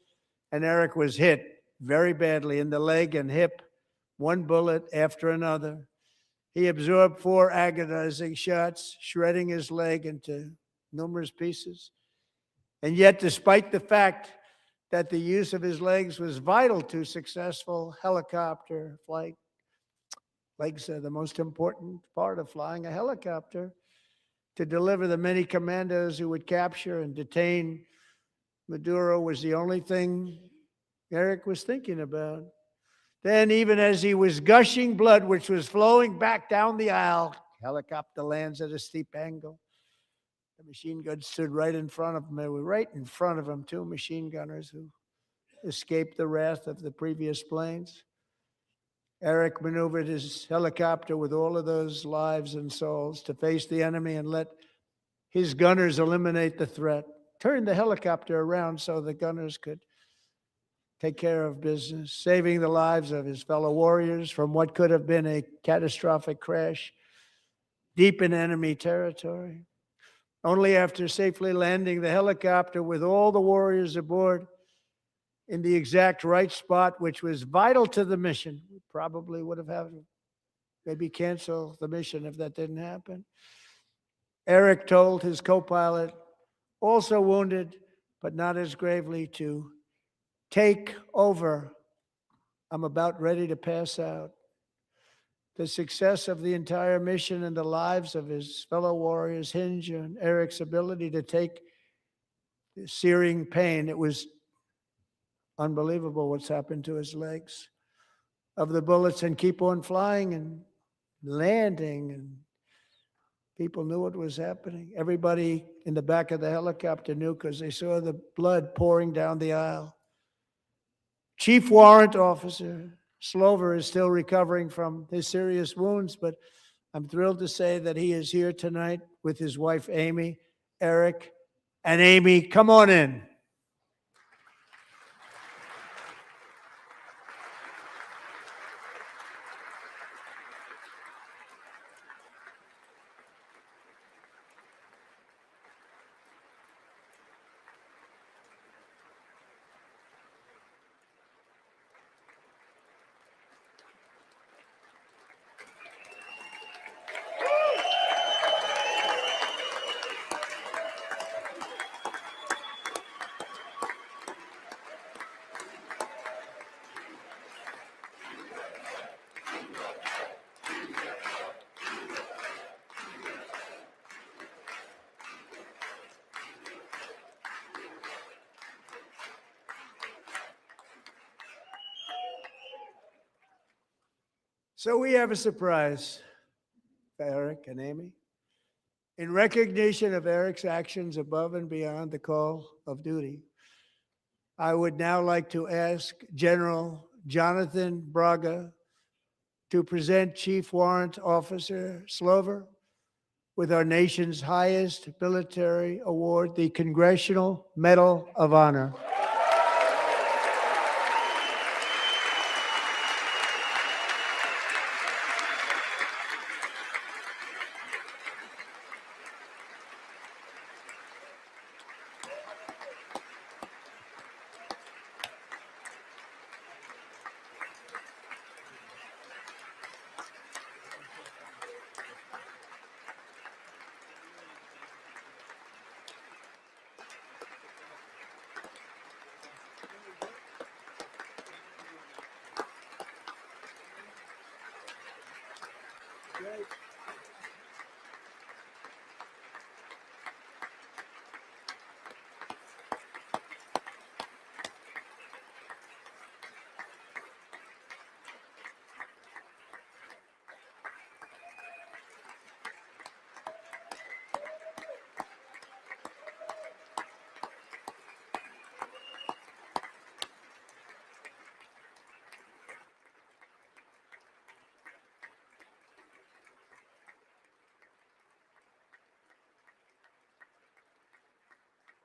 and Eric was hit very badly in the leg and hip, one bullet after another. He absorbed 4 agonizing shots, shredding his leg into numerous pieces. And yet, despite the fact that the use of his legs was vital to successful helicopter flight, legs are the most important part of flying a helicopter. To deliver the many commandos who would capture and detain Maduro was the only thing Eric was thinking about. Then, even as he was gushing blood, which was flowing back down the aisle, helicopter lands at a steep angle. The machine guns stood right in front of him. They were right in front of him, 2 machine gunners who escaped the wrath of the previous planes. Eric maneuvered his helicopter with all of those lives and souls to face the enemy and let his gunners eliminate the threat. Turned the helicopter around so the gunners could take care of business, saving the lives of his fellow warriors from what could have been a catastrophic crash deep in enemy territory. Only after safely landing the helicopter with all the warriors aboard in the exact right spot, which was vital to the mission. We probably would have had to maybe cancel the mission if that didn't happen. Eric told his co-pilot, also wounded, but not as gravely, to take over. I'm about ready to pass out. The success of the entire mission and the lives of his fellow warriors hinge on Eric's ability to take the searing pain. It was unbelievable what's happened to his legs of the bullets and keep on flying and landing, and people knew what was happening. Everybody in the back of the helicopter knew because they saw the blood pouring down the aisle. Chief Warrant Officer Slover is still recovering from his serious wounds, but I'm thrilled to say that he is here tonight with his wife Amy, Eric, and Amy. Come on in. So we have a surprise for Eric and Amy. In recognition of Eric's actions above and beyond the call of duty, I would now like to ask General Jonathan Braga to present Chief Warrant Officer Slover with our nation's highest military award, the Congressional Medal of Honor.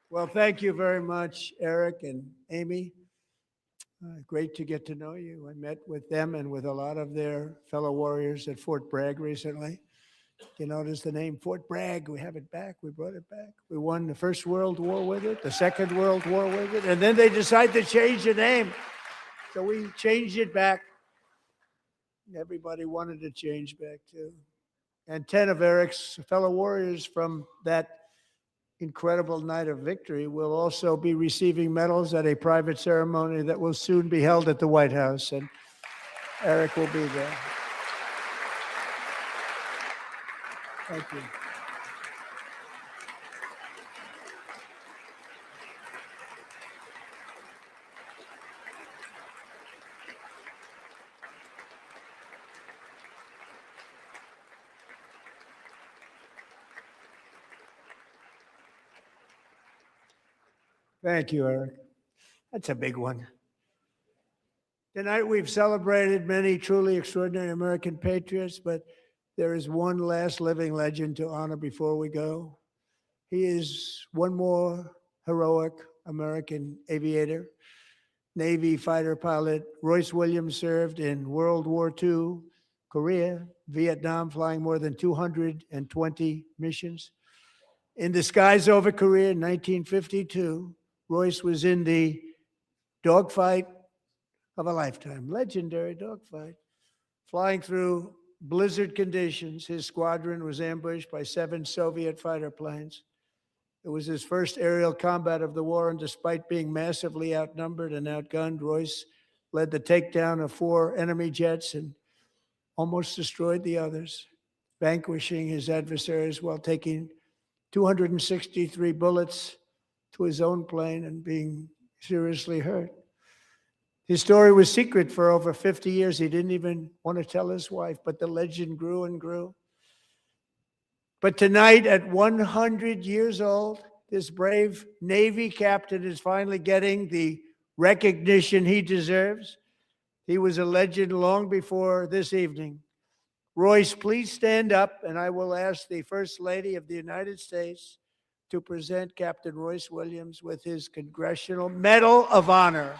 Well, thank you very much, Eric and Amy. Great to get to know you. I met with them and with a lot of their fellow warriors at Fort Bragg recently. You notice the name Fort Bragg, we have it back, we brought it back. We won the First World War with it, the Second World War with it, and then they decided to change the name. So we changed it back. Everybody wanted to change back too. And 10 of Eric's fellow warriors from that incredible night of victory will also be receiving medals at a private ceremony that will soon be held at the White House, and Eric will be there. Thank you. Thank you, Eric. That's a big one. Tonight we've celebrated many truly extraordinary American patriots, but there is one last living legend to honor before we go. He is one more heroic American aviator, Navy fighter pilot. Royce Williams served in World War II, Korea, Vietnam, flying more than 220 missions. In the skies over Korea in 1952, Royce was in the dogfight of a lifetime, legendary dogfight. Flying through blizzard conditions, his squadron was ambushed by 7 Soviet fighter planes. It was his first aerial combat of the war, and despite being massively outnumbered and outgunned, Royce led the takedown of 4 enemy jets and almost destroyed the others, vanquishing his adversaries while taking 263 bullets to his own plane and being seriously hurt. His story was secret for over 50 years. He didn't even want to tell his wife, but the legend grew and grew. But tonight, at 100 years old, this brave Navy captain is finally getting the recognition he deserves. He was a legend long before this evening. Royce, please stand up, and I will ask the First Lady of the United States to present Captain Royce Williams with his Congressional Medal of Honor.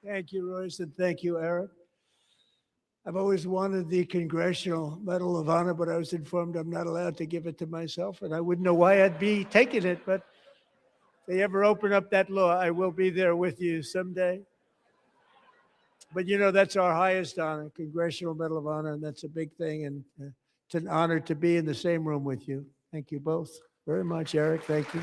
Thank you, Royce, and thank you, Eric. I've always wanted the Congressional Medal of Honor, but I was informed I'm not allowed to give it to myself, and I wouldn't know why I'd be taking it, but if they ever open up that law, I will be there with you someday. But you know, that's our highest honor, Congressional Medal of Honor, and that's a big thing. And it's an honor to be in the same room with you. Thank you both very much, Eric. Thank you.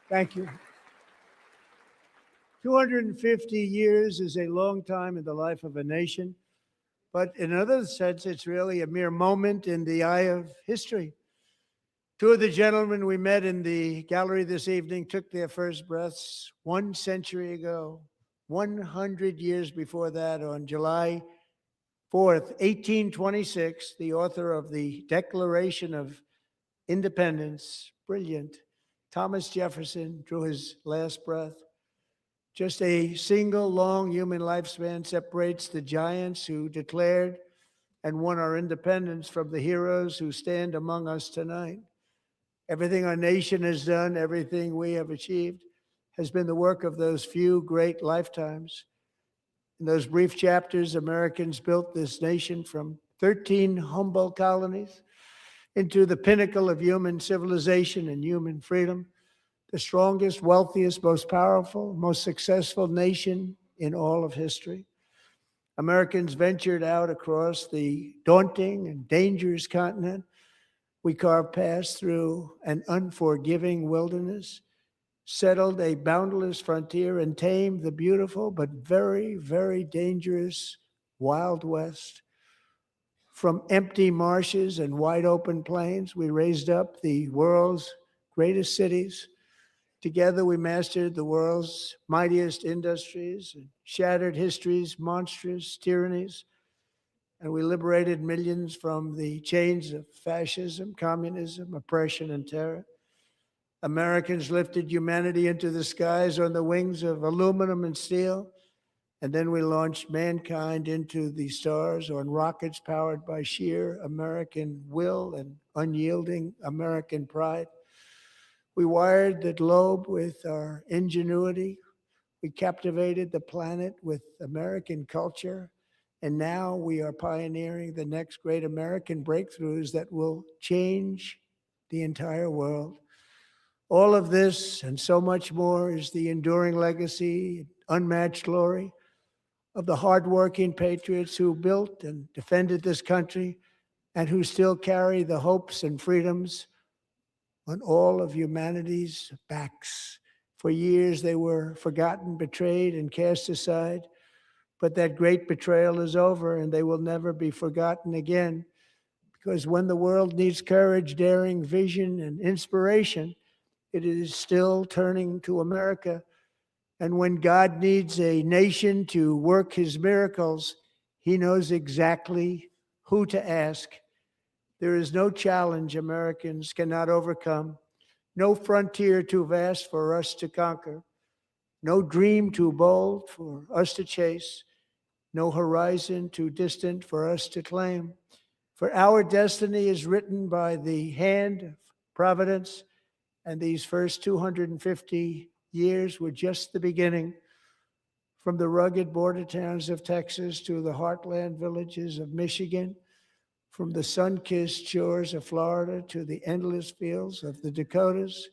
Thank you. 250 years is a long time in the life of a nation, but in another sense, it's really a mere moment in the eye of history. Two of the gentlemen we met in the gallery this evening took their first breaths 1 century ago, 100 years before that, on July 4th, 1826, the author of the Declaration of Independence, brilliant, Thomas Jefferson, drew his last breath. Just a single long human lifespan separates the giants who declared and won our independence from the heroes who stand among us tonight. Everything our nation has done, everything we have achieved, has been the work of those few great lifetimes. In those brief chapters, Americans built this nation from 13 humble colonies into the pinnacle of human civilization and human freedom, the strongest, wealthiest, most powerful, most successful nation in all of history. Americans ventured out across the daunting and dangerous continent. We carved paths through an unforgiving wilderness, settled a boundless frontier, and tamed the beautiful but very, very dangerous Wild West. From empty marshes and wide open plains, we raised up the world's greatest cities. Together, we mastered the world's mightiest industries and shattered history's monstrous tyrannies. And we liberated millions from the chains of fascism, communism, oppression, and terror. Americans lifted humanity into the skies on the wings of aluminum and steel. And then we launched mankind into the stars on rockets powered by sheer American will and unyielding American pride. We wired the globe with our ingenuity. We captivated the planet with American culture. And now we are pioneering the next great American breakthroughs that will change the entire world. All of this and so much more is the enduring legacy, unmatched glory of the hardworking patriots who built and defended this country and who still carry the hopes and freedoms on all of humanity's backs. For years, they were forgotten, betrayed, and cast aside. But that great betrayal is over, and they will never be forgotten again. Because when the world needs courage, daring, vision, and inspiration, it is still turning to America. And when God needs a nation to work his miracles, he knows exactly who to ask. There is no challenge Americans cannot overcome, no frontier too vast for us to conquer, no dream too bold for us to chase, no horizon too distant for us to claim. For our destiny is written by the hand of providence, and these first 250 years were just the beginning. From the rugged border towns of Texas to the heartland villages of Michigan, from the sun-kissed shores of Florida to the endless fields of the Dakotas,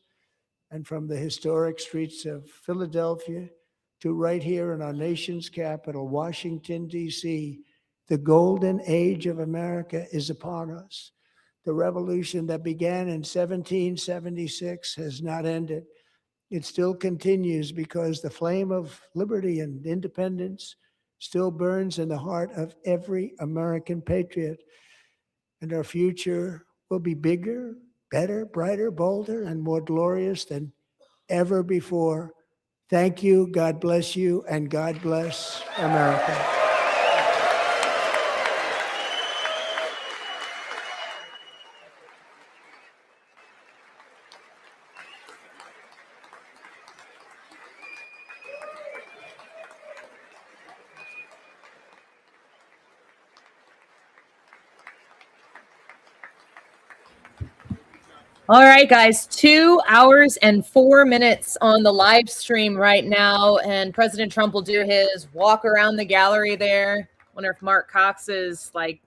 and from the historic streets of Philadelphia to right here in our nation's capital, Washington, D.C., the golden age of America is upon us. The revolution that began in 1776 has not ended. It still continues because the flame of liberty and independence still burns in the heart of every American patriot. And our future will be bigger, better, brighter, bolder, and more glorious than ever before. Thank you, God bless you, and God bless America. All right, guys, 2 hours and 4 minutes on the live stream right now, and President Trump will do his walk around the gallery there. Wonder if Mark Cox is like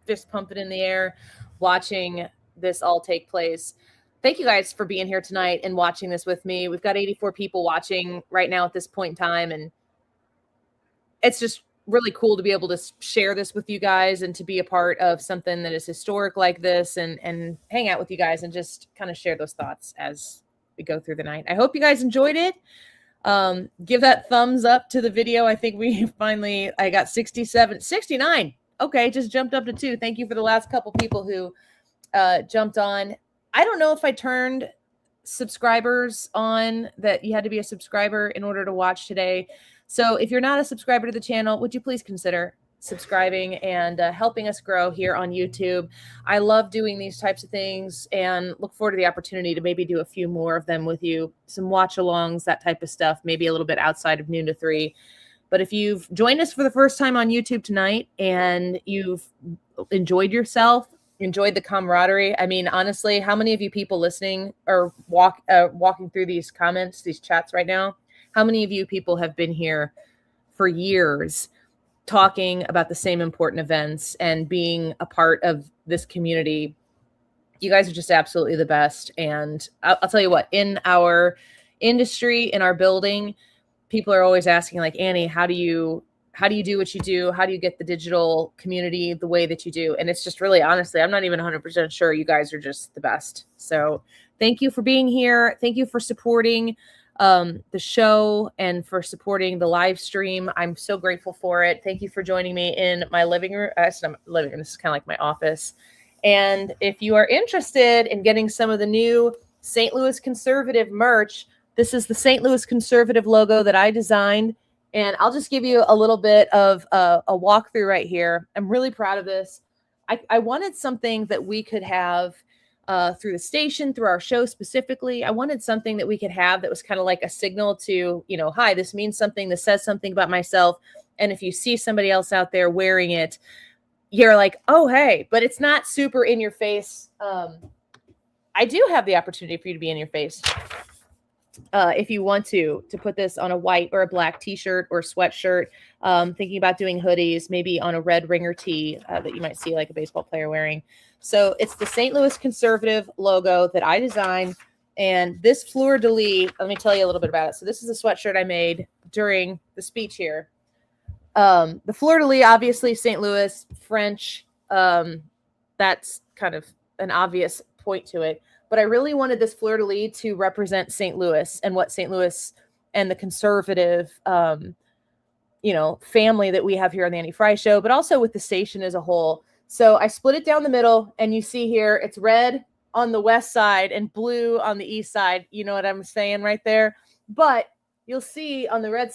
fist pumping in the air, watching this all take place. Thank you guys for being here tonight and watching this with me. We've got 84 people watching right now at this point in time, and it's just really cool to be able to share this with you guys and to be a part of something that is historic like this and hang out with you guys and just kind of share those thoughts as we go through the night. I hope you guys enjoyed it. Give that thumbs up to the video. I think I got 69. Okay, just jumped up to 2. Thank you for the last couple people who jumped on. I don't know if I turned subscribers on, that you had to be a subscriber in order to watch today. So if you're not a subscriber to the channel, would you please consider subscribing and helping us grow here on YouTube? I love doing these types of things and look forward to the opportunity to maybe do a few more of them with you, some watch-alongs, that type of stuff, maybe a little bit outside of noon to 3. But if you've joined us for the first time on YouTube tonight and you've enjoyed yourself, enjoyed the camaraderie, I mean, honestly, how many of you people listening or walking through these comments, these chats right now, how many of you people have been here for years talking about the same important events and being a part of this community? You guys are just absolutely the best. And I'll tell you what, in our industry, in our building, people are always asking, like, Annie, how do you do what you do? How do you get the digital community the way that you do? And it's just really, honestly, I'm not even 100% sure. You guys are just the best. So thank you for being here. Thank you for supporting the show and for supporting the live stream. I'm so grateful for it. Thank you for joining me in my living room. It's not my living room. This is kind of like my office. And if you are interested in getting some of the new St. Louis Conservative merch, this is the St. Louis Conservative logo that I designed. And I'll just give you a little bit of a walkthrough right here. I'm really proud of this. I wanted something that we could have through the station, through our show specifically. I wanted something that we could have that was kind of like a signal to, hi, this means something, this says something about myself. And if you see somebody else out there wearing it, you're like, oh, hey, but it's not super in your face. I do have the opportunity for you to be in your face. If you want to put this on a white or a black t-shirt or sweatshirt, thinking about doing hoodies, maybe on a red ringer tee that you might see like a baseball player wearing. So it's the St. Louis Conservative logo that I designed. And this fleur-de-lis, let me tell you a little bit about it. So this is a sweatshirt I made during the speech here. The fleur-de-lis, obviously St. Louis, French. That's kind of an obvious point to it. But I really wanted this fleur-de-lis to represent St. Louis and what St. Louis and the conservative, family that we have here on the Annie Fry Show, but also with the station as a whole. So I split it down the middle, and you see here, it's red on the west side and blue on the east side. You know what I'm saying right there? But you'll see on the red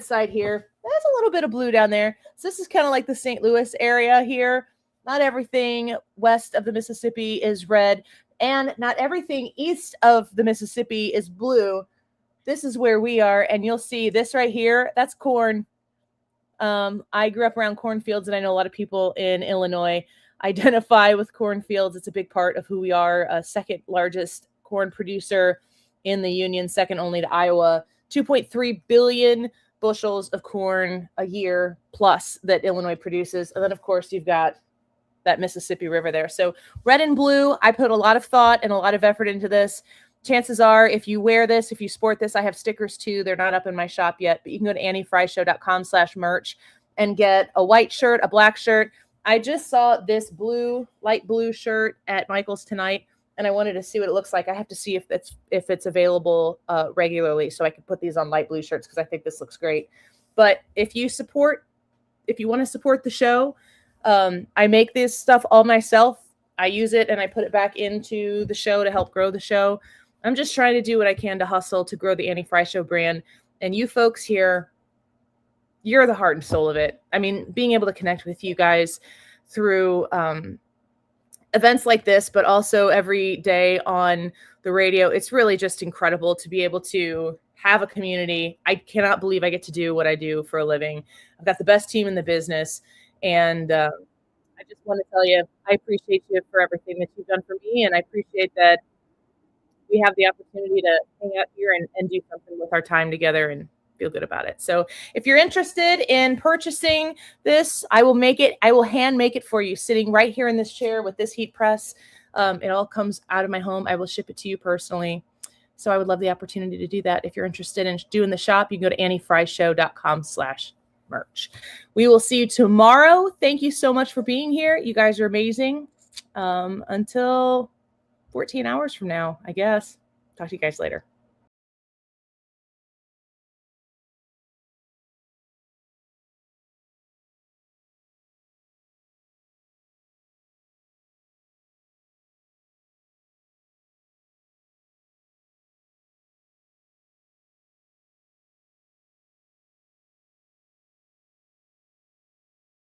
side here, there's a little bit of blue down there. So this is kind of like the St. Louis area here. Not everything west of the Mississippi is red, and not everything east of the Mississippi is blue. This is where we are, and you'll see this right here. That's corn. I grew up around cornfields, and I know a lot of people in Illinois identify with cornfields. It's a big part of who we are. Second largest corn producer in the union, second only to Iowa. 2.3 billion bushels of corn a year plus that Illinois produces. And then, of course, you've got that Mississippi River there. So red and blue, I put a lot of thought and a lot of effort into this. Chances are, if you wear this, if you sport this, I have stickers too. They're not up in my shop yet, but you can go to anniefryshow.com/merch and get a white shirt, a black shirt. I just saw this light blue shirt at Michael's tonight, and I wanted to see what it looks like. I have to see if it's available regularly, so I can put these on light blue shirts because I think this looks great. But if you want to support the show, I make this stuff all myself. I use it and I put it back into the show to help grow the show. I'm just trying to do what I can to hustle to grow the Annie Fry Show brand. And you folks here, you're the heart and soul of it. I mean, being able to connect with you guys through events like this, but also every day on the radio, it's really just incredible to be able to have a community. I cannot believe I get to do what I do for a living. I've got the best team in the business. And I just want to tell you, I appreciate you for everything that you've done for me. And I appreciate that we have the opportunity to hang out here and do something with our time together and feel good about it. So if you're interested in purchasing this, I will hand make it for you, sitting right here in this chair with this heat press. It all comes out of my home. I will ship it to you personally. So I would love the opportunity to do that. If you're interested in doing the shop, you can go to anniefryshow.com/merch. We will see you tomorrow. Thank you so much for being here. You guys are amazing. Until 14 hours from now, I guess. Talk to you guys later.